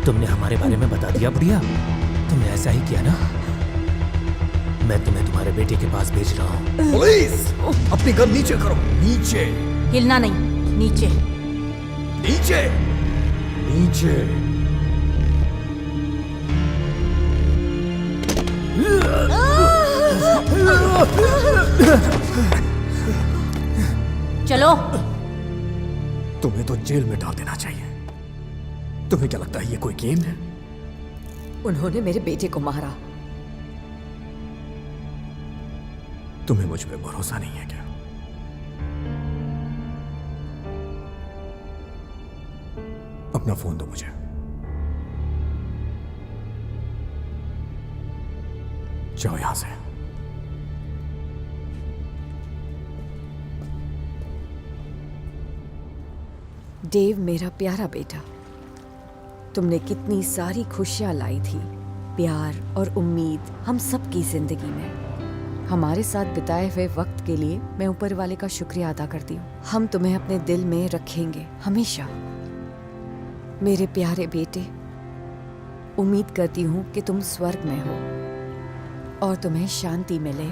तुमने हमारे बारे में बता दिया बुढ़िया? तुमने ऐसा ही किया ना? मैं तुम्हें तुम्हारे बेटे के पास भेज रहा हूँ। पुलिस! अपनी गन नीचे करो, नीचे। हिलना नहीं, नीचे। नीचे, नीचे। चलो। तुम्हें तो जेल में डाल देना चाहिए। तुम्हें क्या लगता है ये कोई गेम है? उन्होंने मेरे बेटे को मारा। तुम्हें मुझ पे भरोसा नहीं है क्या? अपना फोन दो मुझे। जाओ यहां से। डेव मेरा प्यारा बेटा, तुमने कितनी सारी खुशियां लाई थी, प्यार और उम्मीद हम सब की जिंदगी में। हमारे साथ बिताए हुए वक्त के लिए मैं ऊपर वाले का शुक्रिया अदा करती हूँ। हम तुम्हें अपने दिल में रखेंगे हमेशा। मेरे प्यारे बेटे, उम्मीद करती हूँ कि तुम स्वर्ग में हो और तुम्हें शांति मिले।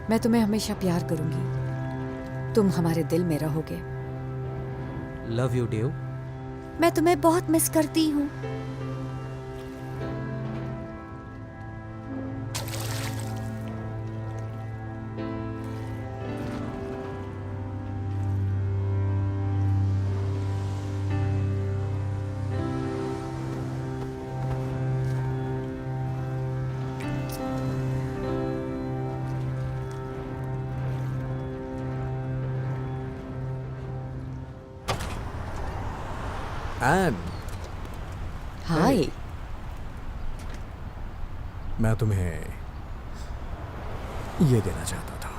मैं तुम्हें हमेशा प्यार करूंगी, तुम हमारे दिल में रहोगे। Love you Dave. मैं तुम्हें बहुत मिस करती हूँ। Ann, hi. मैं तुम्हें ये देना चाहता था।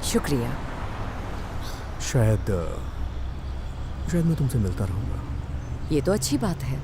शुक्रिया। शायद मैं तुमसे मिलता रहूंगा। ये तो अच्छी बात है।